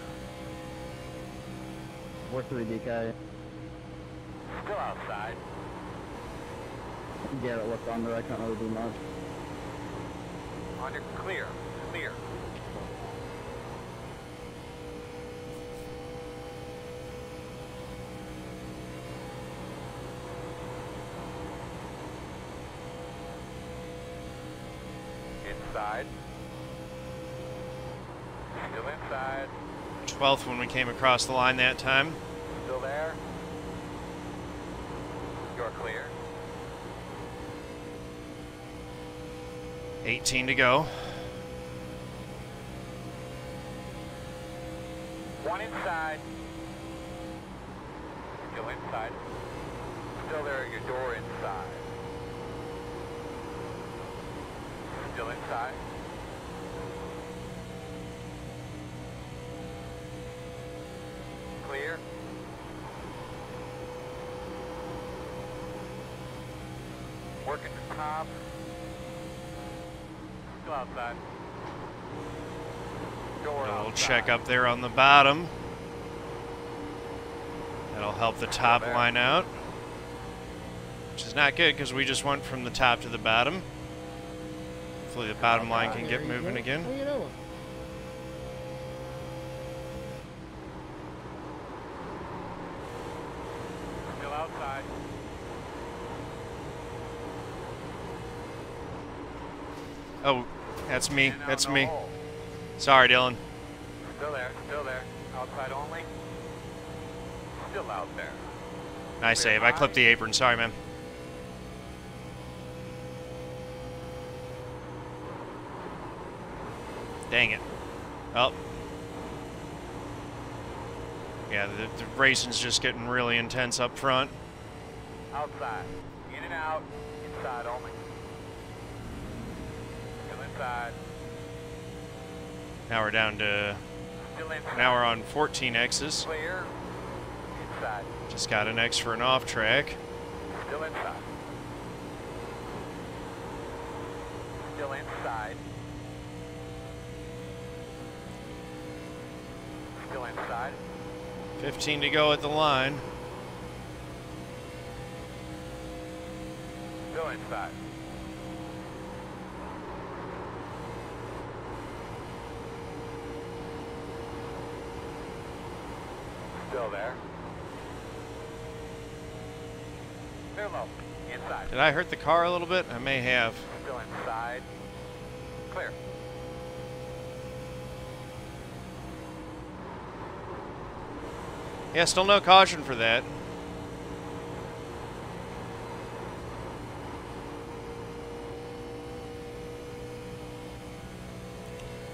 4-3 DK. Still outside. Garrett looked under, I can't really do much. On your clear. Clear. Inside. Still inside. 12th when we came across the line that time. Still there. You're clear. 18 to go. One inside. Still inside. Still there at your door inside. Still inside. Clear. Working the top. Still outside. Door A little outside. check up there on the bottom. That'll help the top line out, which is not good because we just went from the top to the bottom. Hopefully the bottom line can get moving again. What are you doing? Still outside. Oh, that's me. That's me. Sorry, Dylan. Still there. Still there. Outside only. Still out there. Nice save. I clipped the apron. Sorry, man. Dang it. Well. Yeah, the racing's just getting really intense up front. Outside. In and out. Inside only. Still inside. Now we're down to... Still inside. Now we're on 14 X's. Clear. Inside. Just got an X for an off track. Still inside. Still inside. Still inside. 15 to go at the line. Still inside. Still there. Clear low. Inside. Did I hurt the car a little bit? I may have. Still inside. Clear. Yeah, still no caution for that.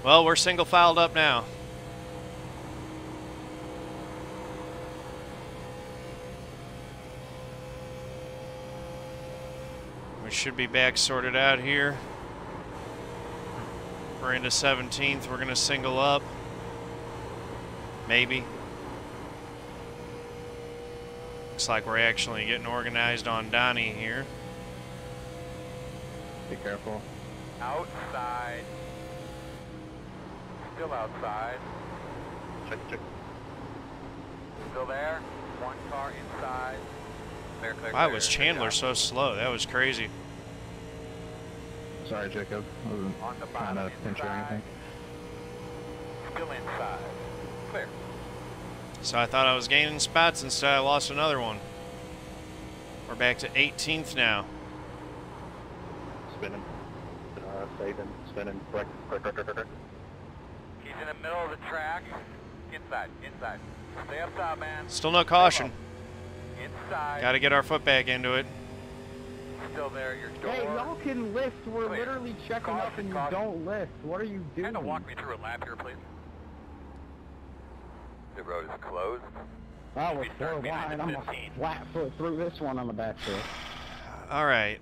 Well, we're single filed up now. We should be back sorted out here. We're into 17th. We're going to single up. Maybe. Looks like we're actually getting organized on Donny here. Be careful. Outside. Still outside. Check, check. Still there. One car inside. Clear, clear, Why clear. was Chandler so slow? That was crazy. Sorry, Jacob. I wasn't On the trying bottom, to pinch or anything. Still inside. Clear. So I thought I was gaining spots, instead I lost another one. We're back to 18th now. Spinning. Saving. Spinning. Correct. He's in the middle of the track. Inside. Inside. Stay up top, man. Still no caution. Inside. Got to get our foot back into it. Still there. Your door. Hey, y'all can lift. We're Clear. literally checking Caution, up and you caution. don't lift. What are you doing? Kind of walk me through a lap here, please. The road is closed. I was We start 4 behind wide. the I'm a 15. flat foot through this one on the back foot. All right.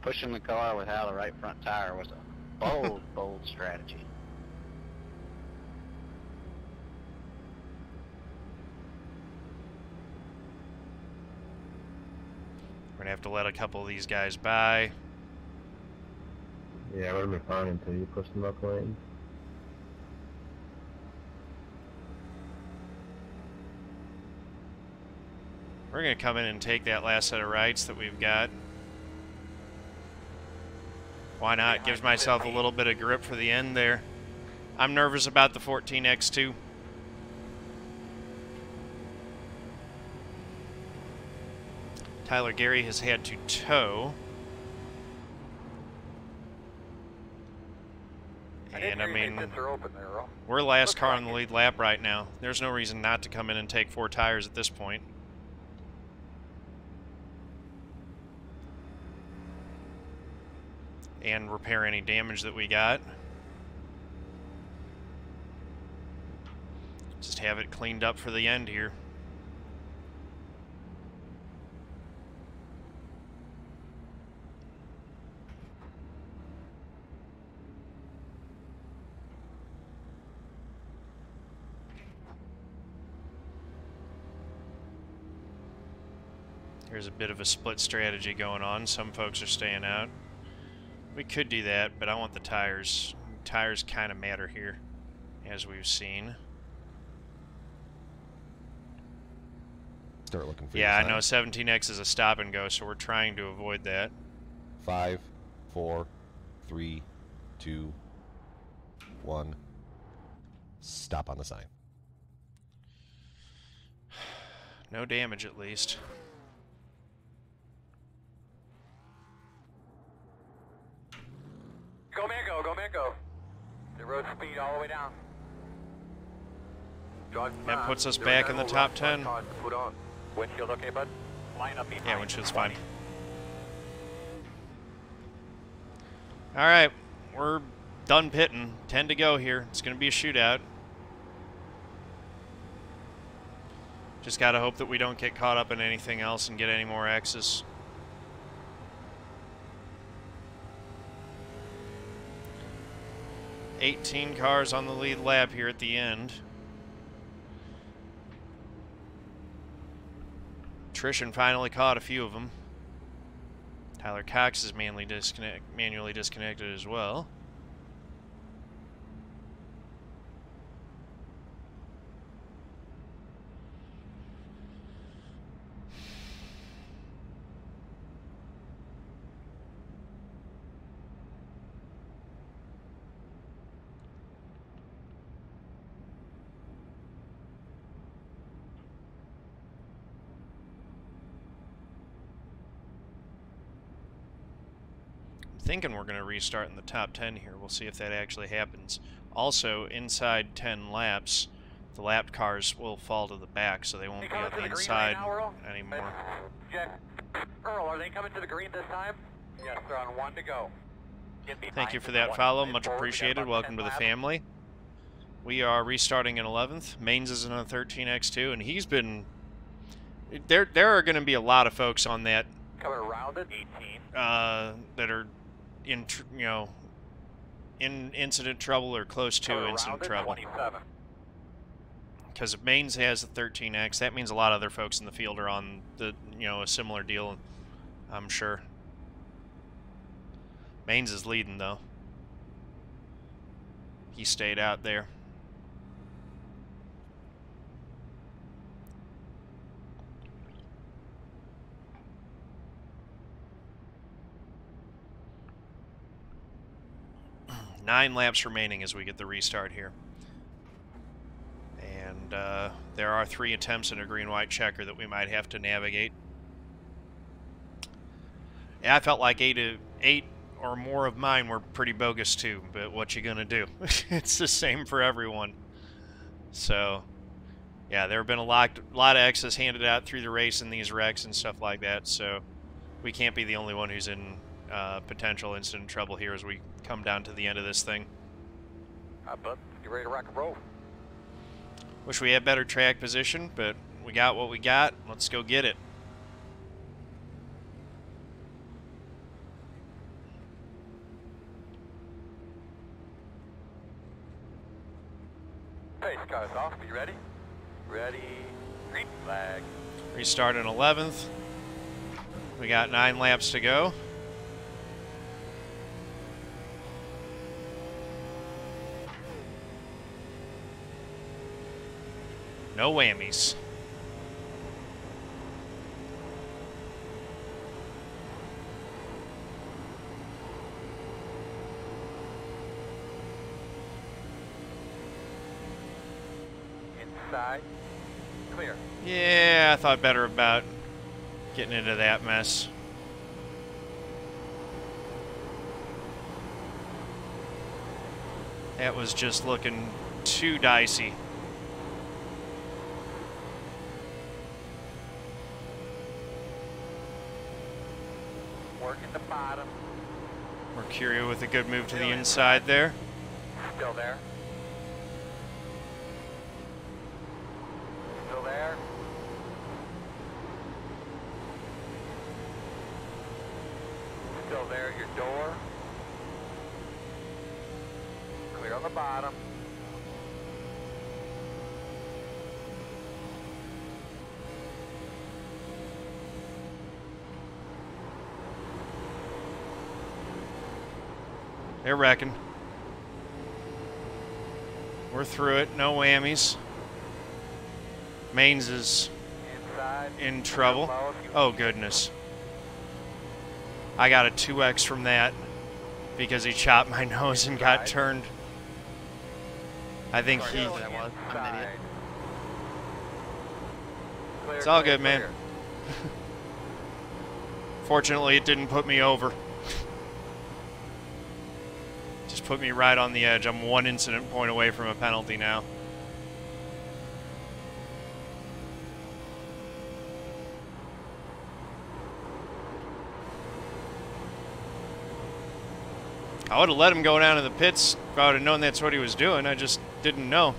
Pushing the car without a right front tire was a bold, bold strategy. We're going to have to let a couple of these guys by. Yeah, it would have been fine until you pushed them up lane. We're going to come in and take that last set of rights that we've got. Why not? Gives myself a little bit of grip for the end there. I'm nervous about the 14X2. Tyler Garey has had to tow. And I mean, we're last car on the lead lap right now. There's no reason not to come in and take 4 tires at this point. And repair any damage that we got. Just have it cleaned up for the end here. There's a bit of a split strategy going on. Some folks are staying out. We could do that, but I want the tires. Tires kind of matter here, as we've seen. Start looking for Yeah, I know 17X is a stop and go, so we're trying to avoid that. 5, 4, 3, 2, 1. Stop on the sign. No damage, at least. Go, man, go. Go, man, go. The road speed all the way down. That puts us back in the top 10. Put on. Windshield okay, bud? Line up behind. Yeah, windshield's fine. All right, we're done pitting. 10 to go here. It's going to be a shootout. Just got to hope that we don't get caught up in anything else and get any more X's. $18 cars on the lead lap here at the end. Attrition finally caught a few of them. Tyler Cox is manually disconnected as well. Thinking we're going to restart in the top 10 here. We'll see if that actually happens. Also, inside 10 laps, the lap cars will fall to the back, so they won't be on the inside anymore. Earl, are they coming to the green this time? Yes, they're on 1 to go. Thank you for that follow. Much appreciated. Welcome to the family. We are restarting in 11th. Manes is in a 13X2, and he's been... There are going to be a lot of folks on that Cover around it. 18. That are in, in incident trouble or close to incident trouble. 27. Because if Manes has the 13X, that means a lot of other folks in the field are on the, a similar deal, I'm sure. Manes is leading, though. He stayed out there. Nine laps remaining as we get the restart here. And there are 3 attempts in a green-white checker that we might have to navigate. Yeah, I felt like 8 or more of mine were pretty bogus too, but what you gonna do? It's the same for everyone. So, yeah, there have been a lot of X's handed out through the race in these wrecks and stuff like that, so we can't be the only one who's in potential incident trouble here as we come down to the end of this thing. Bud, you ready to rock and roll? Wish we had better track position, but we got what we got. Let's go get it. Pace cars off. Are you ready? Ready. Green flag. Restart in 11th. We got 9 laps to go. No whammies. Inside. Clear. Yeah, I thought better about getting into that mess. That was just looking too dicey. Working the bottom. Mercurio with a good move to the inside there. Still there. Still there. Still there, your door. Clear on the bottom. They're wrecking. We're through it. No whammies. Manes is in trouble. Oh, goodness. I got a 2X from that because he chopped my nose and got turned. I think he... It's all good, man. Fortunately, it didn't put me over. Just put me right on the edge. I'm 1 incident point away from a penalty now. I would have let him go down to the pits if I would have known that's what he was doing. I just didn't know.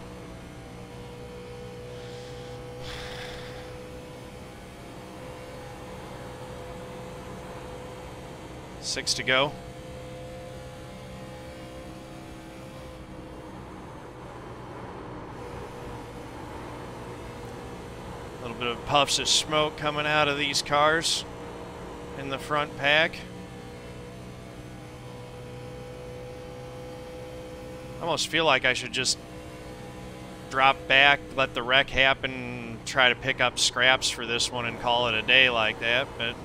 Six to go. A little bit of puffs of smoke coming out of these cars in the front pack. I almost feel like I should just drop back, let the wreck happen, try to pick up scraps for this one and call it a day like that, but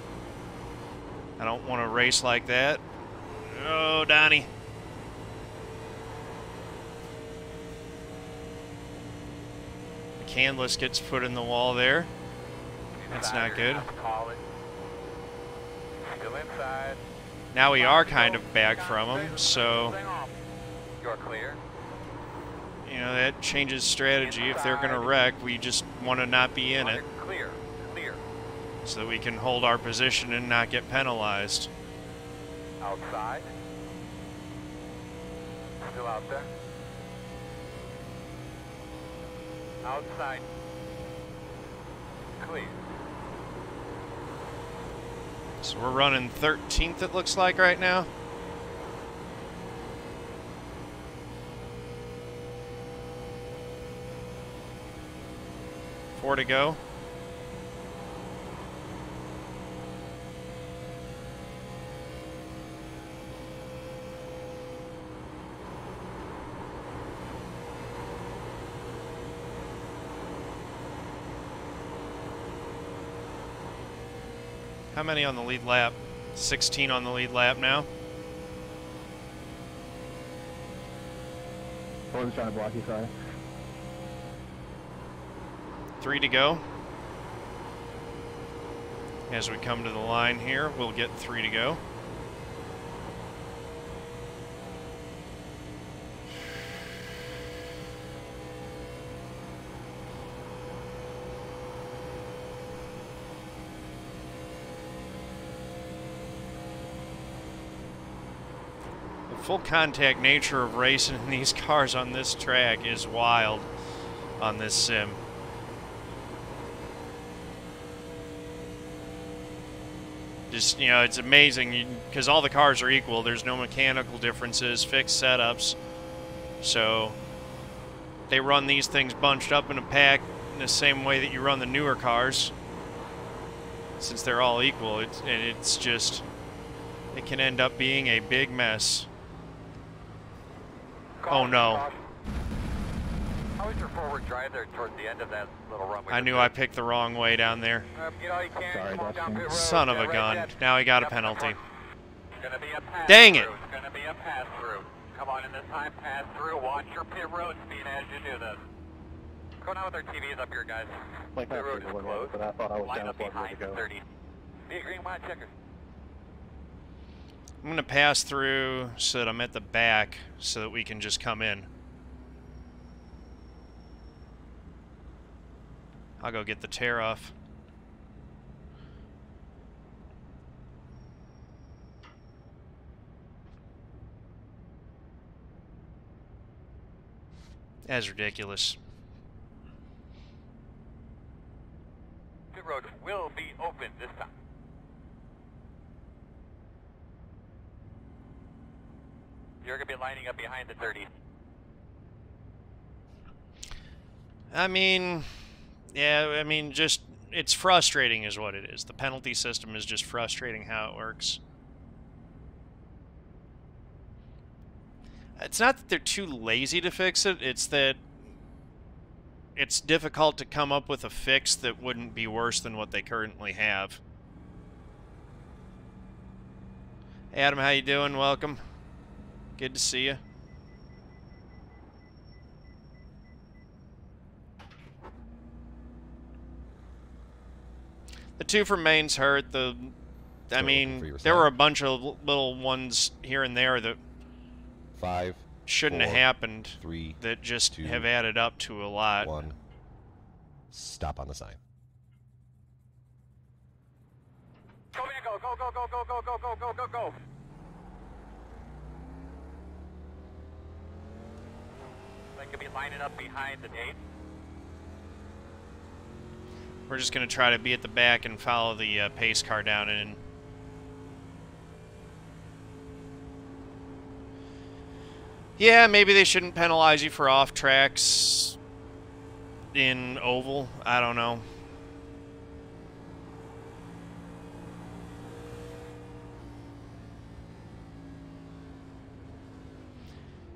I don't want to race like that. Oh, Donnie. McCandless gets put in the wall there. That's not good. Now we are kind of back from him, so you're clear. You know, that changes strategy. If they're going to wreck, we just want to not be in it. Clear, clear. So that we can hold our position and not get penalized. Outside. Still out there. Outside. Clear. So we're running 13th, it looks like, right now. Four to go. How many on the lead lap? 16 on the lead lap now. I wasn't trying to block you, sorry. 3 to go. As we come to the line here, we'll get 3 to go. Full contact nature of racing in these cars on this track is wild on this sim. Just, you know, it's amazing because all the cars are equal. There's no mechanical differences, fixed setups. So they run these things bunched up in a pack in the same way that you run the newer cars. Since they're all equal, it's just, it can end up being a big mess. Oh no. How was your forward drive there towards the end of that little run? I knew I picked the wrong way down there. Sorry, Dustin. Son of a gun. Now he got a penalty. Dang it. It's going to be a pass through. Come on in this time, pass through. Watch your pit road speed as you do this. Go down with our TVs up here, guys. Like pit road is closed. But I thought I was Line down up to behind 30. Be a green line checker. I'm going to pass through so that I'm at the back so that we can just come in. I'll go get the tear off. That's ridiculous. Pit road will be open this time. You're going to be lining up behind the 30. I mean, yeah, I mean, just, it's frustrating is what it is. The penalty system is just frustrating how it works. It's not that they're too lazy to fix it, it's that it's difficult to come up with a fix that wouldn't be worse than what they currently have. Hey Adam, how you doing? Welcome. Good to see you. The two from Maine's hurt. I mean, there were a bunch of little ones here and there that shouldn't have happened. That just have added up to a lot. 1. Stop on the sign. Go, man, go, go, go, go, go, go, go, go, go, go, go. They could be lining up behind the 8. We're just going to try to be at the back and follow the pace car down in. Yeah, maybe they shouldn't penalize you for off tracks in oval. I don't know.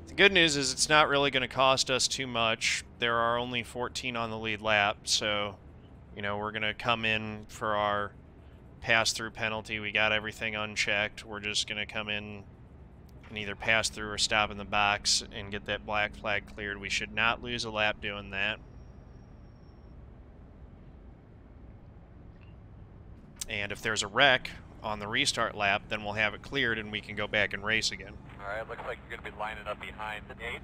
The good news is it's not really going to cost us too much. There are only 14 on the lead lap, so, you know, we're going to come in for our pass-through penalty. We got everything unchecked. We're just going to come in and either pass through or stop in the box and get that black flag cleared. We should not lose a lap doing that. And if there's a wreck on the restart lap, then we'll have it cleared and we can go back and race again. Alright, looks like you're going to be lining up behind the 8.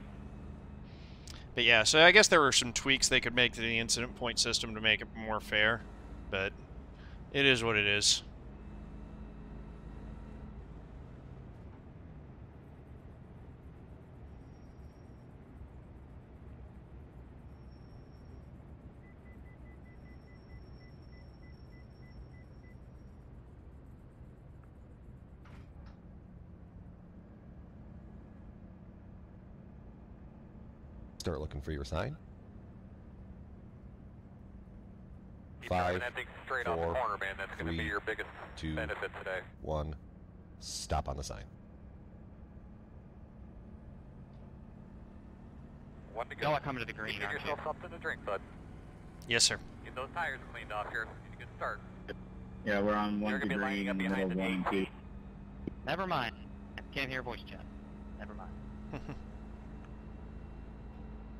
But yeah, so I guess there were some tweaks they could make to the incident point system to make it more fair, but it is what it is. Start looking for your sign. Keep 5, driving that thing straight off the 4, corner, man. That's going to be your biggest 2, benefit today. 1. Stop on the sign. Y'all are coming to the green, Get aren't you? yourself something to drink, bud. Yes, sir. Get those tires cleaned off here. Need a good start. Yeah, we're on You're 1 to gonna be lining green up in the middle of behind 1 the and 2. Never mind. Can't hear voice chat. Never mind.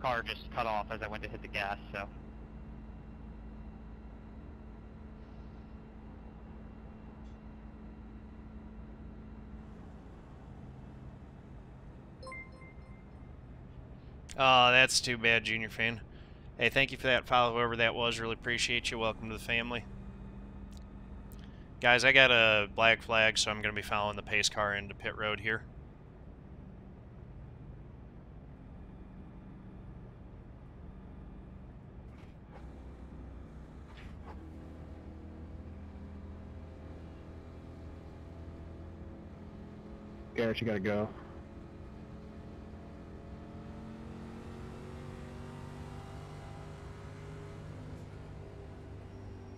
Car just cut off as I went to hit the gas, so. Oh, that's too bad, Junior Fan. Hey, thank you for that follow, whoever that was. Really appreciate you. Welcome to the family. Guys, I got a black flag, so I'm going to be following the pace car into pit road here. Garrett, you gotta go.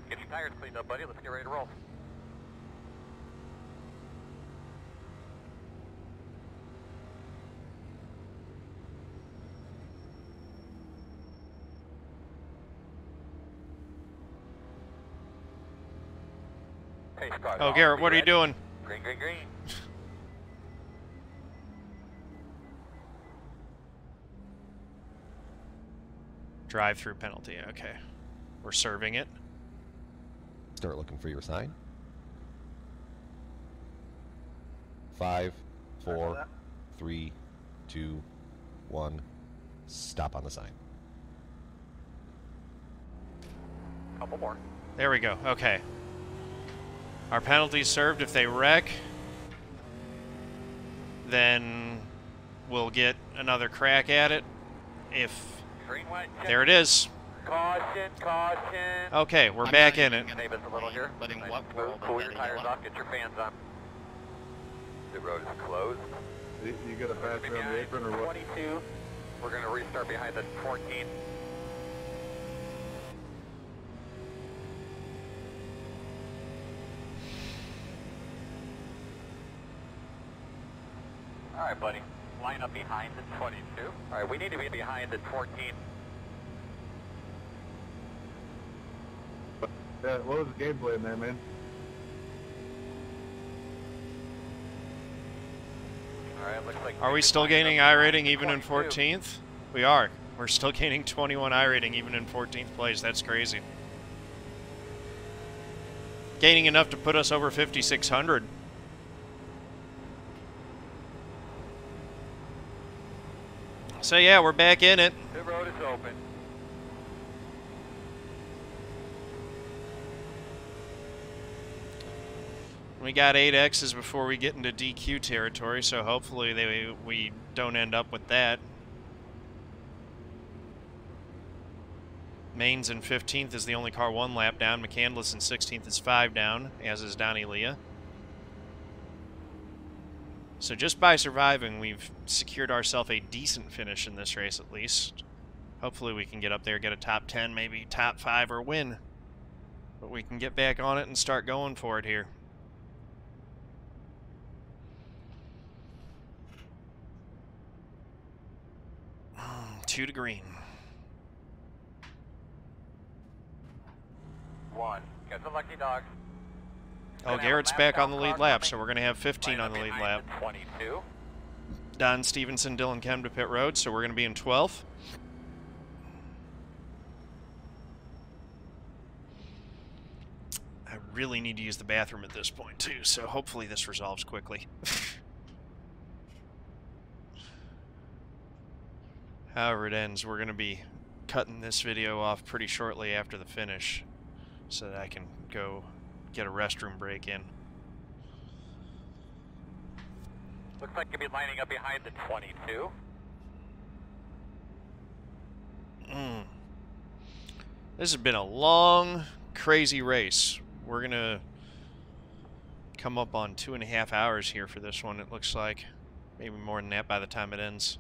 Get your tires cleaned up, buddy. Let's get ready to roll. Oh, Garrett, what are you doing? Green, green, green. Drive-through penalty. Okay. We're serving it. Start looking for your sign. 5, 4, 3, 2, 1. Stop on the sign. Couple more. There we go. Okay. Our penalty's served. If they wreck, then we'll get another crack at it. If... Green, white, there it is. Caution, caution. Okay, we're back in it. Save us a little here. But in Nice. what world Pull is your that tires yellow? off, get your fans on. The road is closed. You got a patch around the apron or what? 22. We're going to restart behind the 14. All right, buddy. Line up behind the 22. All right, we need to be behind the 14. Yeah, what was the game plan there, man? All right, looks like... Are we still gaining iRating even in 14th? We are. We're still gaining 21 iRating even in 14th place. That's crazy. Gaining enough to put us over 5,600. So yeah, we're back in it. The road is open. We got 8 X's before we get into DQ territory, so hopefully we don't end up with that. Manes in 15th is the only car 1 lap down. McCandless in 16th is 5 down, as is Donny Lia. So just by surviving, we've secured ourselves a decent finish in this race at least. Hopefully we can get up there, get a top 10, maybe top 5 or win. But we can get back on it and start going for it here. Two to green. 1. Get the lucky dog. Oh, Garrett's back on the lead lap, so we're going to have 15 on the lead lap. 22. Don Stephenson, Dylan Kehm to pit road, so we're going to be in 12th. I really need to use the bathroom at this point, too, so hopefully this resolves quickly. However it ends, we're going to be cutting this video off pretty shortly after the finish so that I can go get a restroom break in. Looks like you'll be lining up behind the 22. This has been a long, crazy race. We're going to come up on 2.5 hours here for this one, it looks like. Maybe more than that by the time it ends.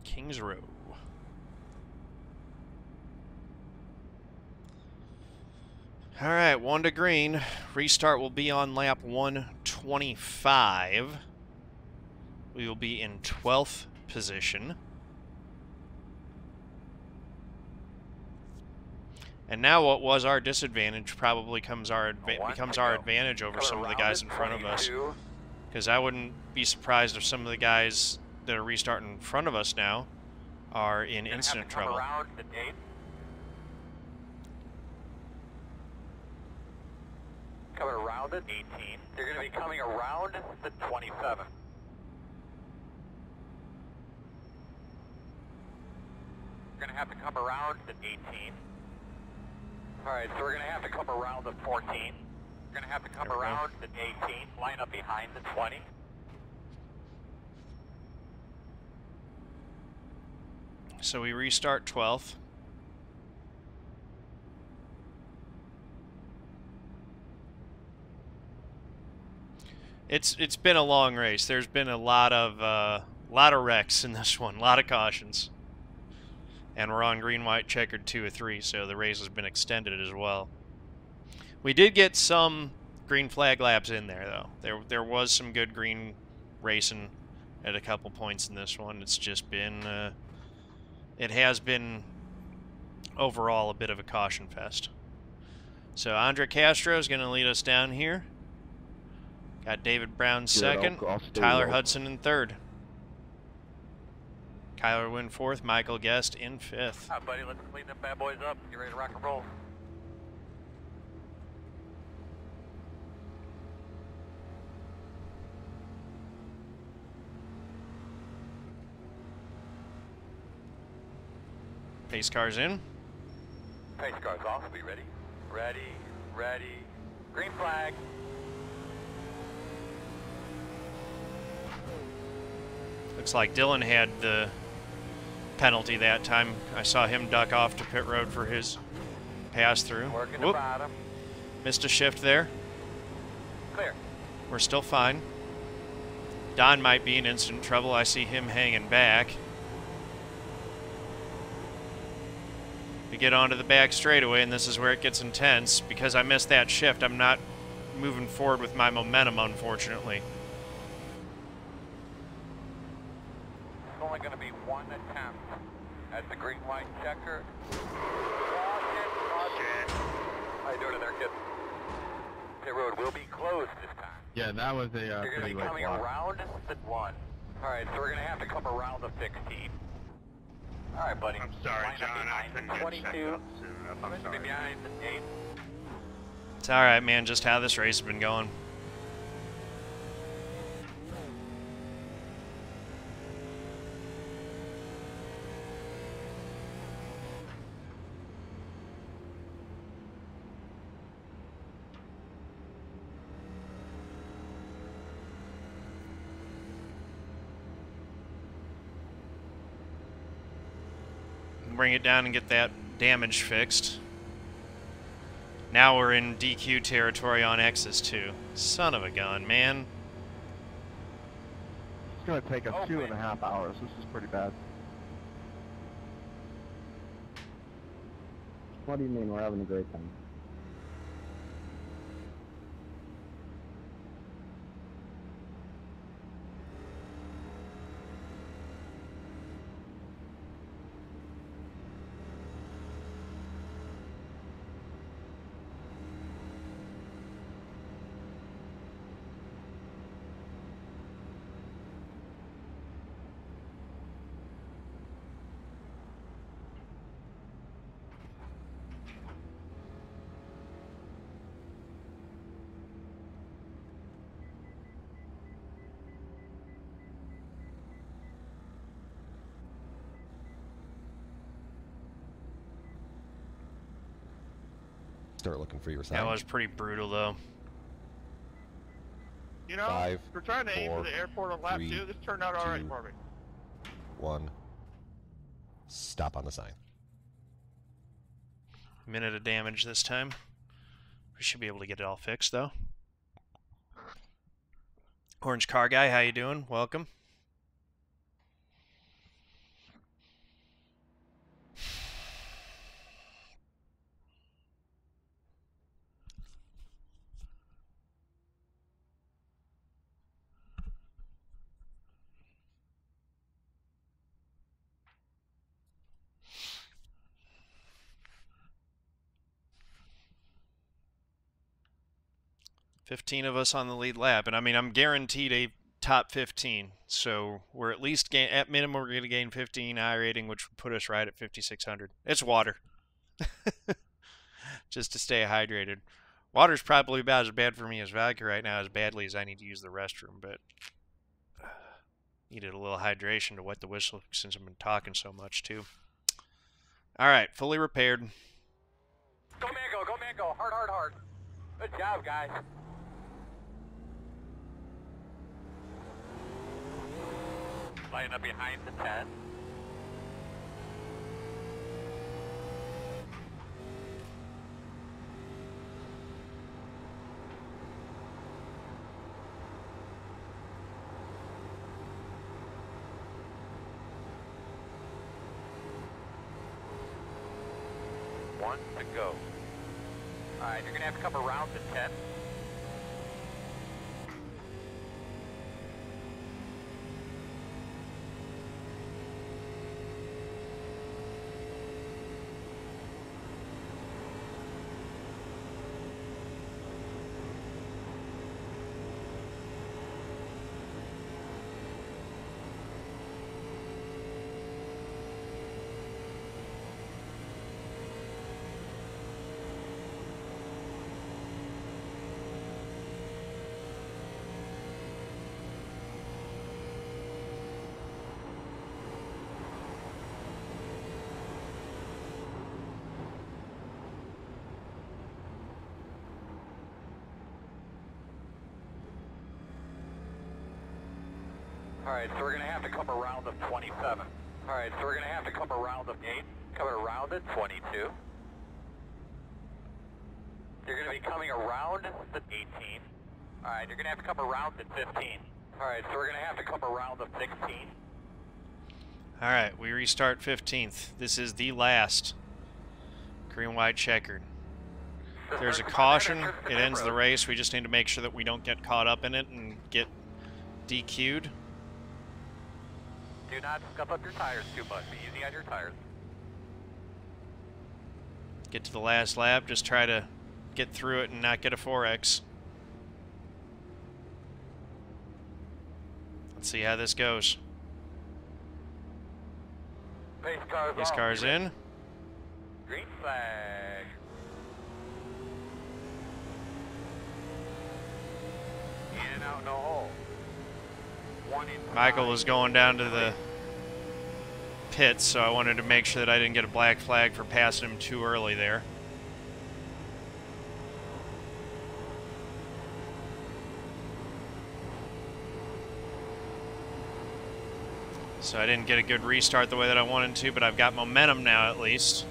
Kings Row. All right, 1 to green. Restart will be on lap 125. We will be in 12th position. And now what was our disadvantage probably becomes our advantage over some of the guys in front of us. Because I wouldn't be surprised if some of the guys that are restarting in front of us now are in incident trouble. Coming around at 18. You're going to be coming around the 27. You're going to have to come around the 18. Alright, so we're going to have to come around the 14. You're going to have to come around the 18. Line up behind the 20. So we restart 12th. It's been a long race. There's been a lot of wrecks in this one, a lot of cautions. And we're on green, white, checkered 2 of 3, so the race has been extended as well. We did get some green flag laps in there, though. There was some good green racing at a couple points in this one. It's just been, it has been overall a bit of a caution fest. So Andre Castro is going to lead us down here. Got David Brown second, Tyler Hudson in third. Kyler Wynn fourth, Michael Guest in fifth. All right, buddy, let's clean them bad boys up. You ready to rock and roll? Pace cars in. Pace cars off. Be ready. Ready. Ready. Green flag. Looks like Dylan had the penalty that time. I saw him duck off to pit road for his pass through. Whoop. Missed a shift there. Clear. We're still fine. Don might be in instant trouble. I see him hanging back. We get onto the back straightaway, and this is where it gets intense. Because I missed that shift, I'm not moving forward with my momentum, unfortunately. It's only going to be one attempt at the green white checker. Caution. How you doing in there, kid? Pit road will be closed this time. Yeah, that was a You're going to be coming around the 1. All right, so we're going to have to come around the 16. All right, buddy. I'm sorry, John. I couldn't get 22. checked up soon enough. I'm sorry. Behind the 8. It's all right, man. Just how this race has been going. Bring it down and get that damage fixed. Now we're in DQ territory on X's too. Son of a gun, man. It's going to take us 2.5 hours. This is pretty bad. What do you mean we're having a great time? Start looking for your sign. That was pretty brutal, though. You know, 5, we're trying to aim for 4, the airport on lap 3, 2. This turned out all right 2, for me. 1. Stop on the sign. Minute of damage this time. We should be able to get it all fixed, though. Orange Car Guy, how you doing? Welcome. 15 of us on the lead lap, and I mean, I'm guaranteed a top 15, so we're at least, at minimum, we're going to gain 15 iRating, which would put us right at 5,600. It's water. Just to stay hydrated. Water's probably about as bad for me as vodka right now, as badly as I need to use the restroom, but needed a little hydration to wet the whistle since I've been talking so much, too. All right, fully repaired. Go, man, go. Go, man, go. Hard, hard, hard. Good job, guys. Line up behind the 10. One to go. Alright, you're going to have to come around the 10. Alright, so we're going to have to come around the 27. Alright, so we're going to have to come around the 8, come around the 22. You're going to be coming around the 18. Alright, you're going to have to come around the 15. Alright, so we're going to have to come around the 16. Alright, we restart 15th. This is the last green, white, checkered. There's a caution. It ends the race. We just need to make sure that we don't get caught up in it and get DQ'd. Do not scuff up your tires too much. Be easy on your tires. Get to the last lap. Just try to get through it and not get a 4X. Let's see how this goes. Pace cars Pace cars in. Green flag. In and out, no hole. Michael was going down to the pits, so I wanted to make sure that I didn't get a black flag for passing him too early there. So I didn't get a good restart the way that I wanted to, but I've got momentum now at least.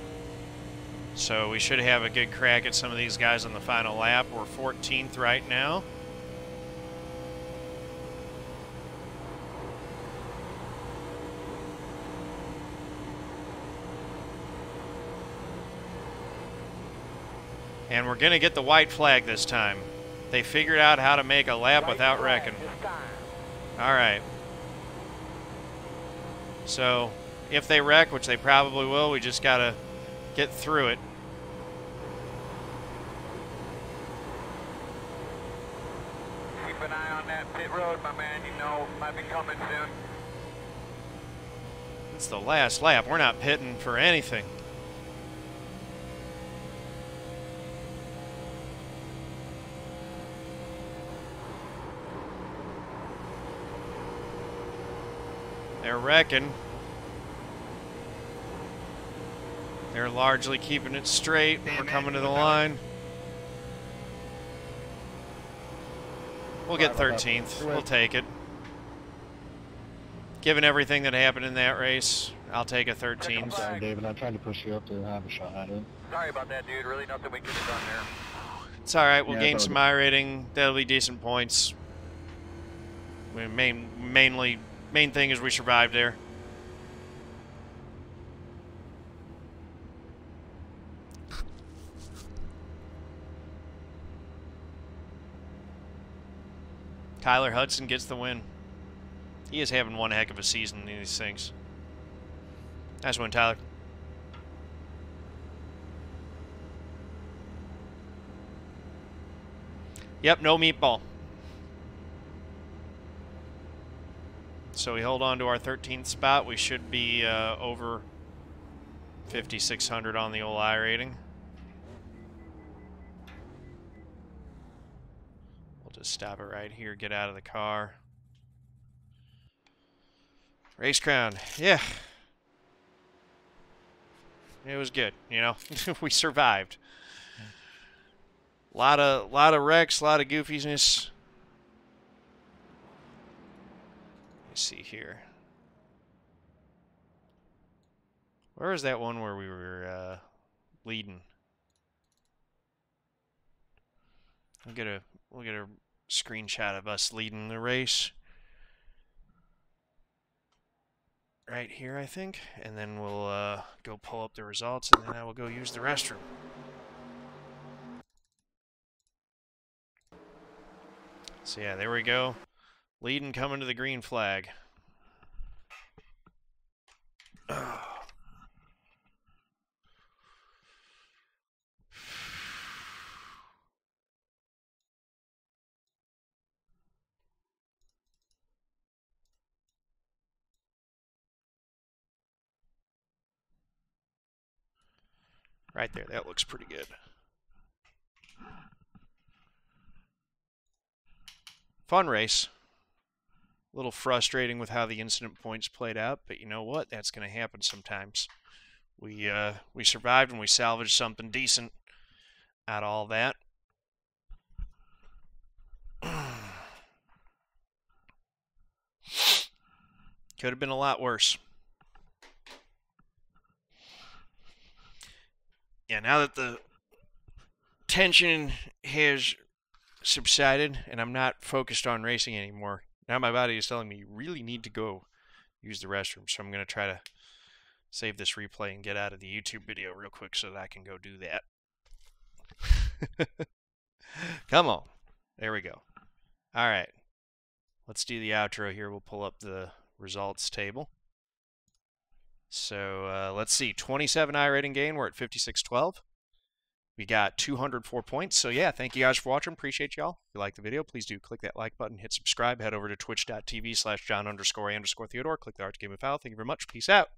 So we should have a good crack at some of these guys on the final lap. We're 14th right now. And we're going to get the white flag this time. They figured out how to make a lap without wrecking. All right. So, if they wreck, which they probably will, we just got to get through it. Keep an eye on that pit road, my man. You know, might be coming soon. It's the last lap. We're not pitting for anything. They're wrecking. They're largely keeping it straight. We're coming to the line. We'll get 13th. We'll take it. Given everything that happened in that race, I'll take a 13th. Sorry, David. I tried to push you up to have a shot at it. Sorry about that, dude. Really nothing we could have done there. It's all right. We'll gain some iRating. That'll be decent points. Main thing is we survived there. Tyler Hudson gets the win. He is having one heck of a season in these things. Nice win, Tyler. Yep, no meatball. So we hold on to our 13th spot. We should be over 5,600 on the old iRating. We'll just stop it right here, get out of the car. Race crown, yeah. It was good, you know. We survived. Lot of wrecks, a lot of goofiness. Let's see here. Where was that one where we were leading? We'll get a screenshot of us leading the race. Right here, I think, and then we'll go pull up the results, and then I will go use the restroom. So yeah, there we go. Leading, coming to the green flag. Right there, that looks pretty good. Fun race. A little frustrating with how the incident points played out, but you know what? That's going to happen sometimes. We survived and we salvaged something decent out of all that. Could have been a lot worse. Yeah, now that the tension has subsided and I'm not focused on racing anymore, now my body is telling me you really need to go use the restroom. So I'm going to try to save this replay and get out of the YouTube video real quick so that I can go do that. Come on. There we go. All right. Let's do the outro here. We'll pull up the results table. So let's see, 27 iRating gain. We're at 5612. We got 204 points. So yeah, thank you guys for watching. Appreciate y'all. If you like the video, please do click that like button, hit subscribe, head over to twitch.tv/John_Theodore. Click the art to game and file. Thank you very much. Peace out.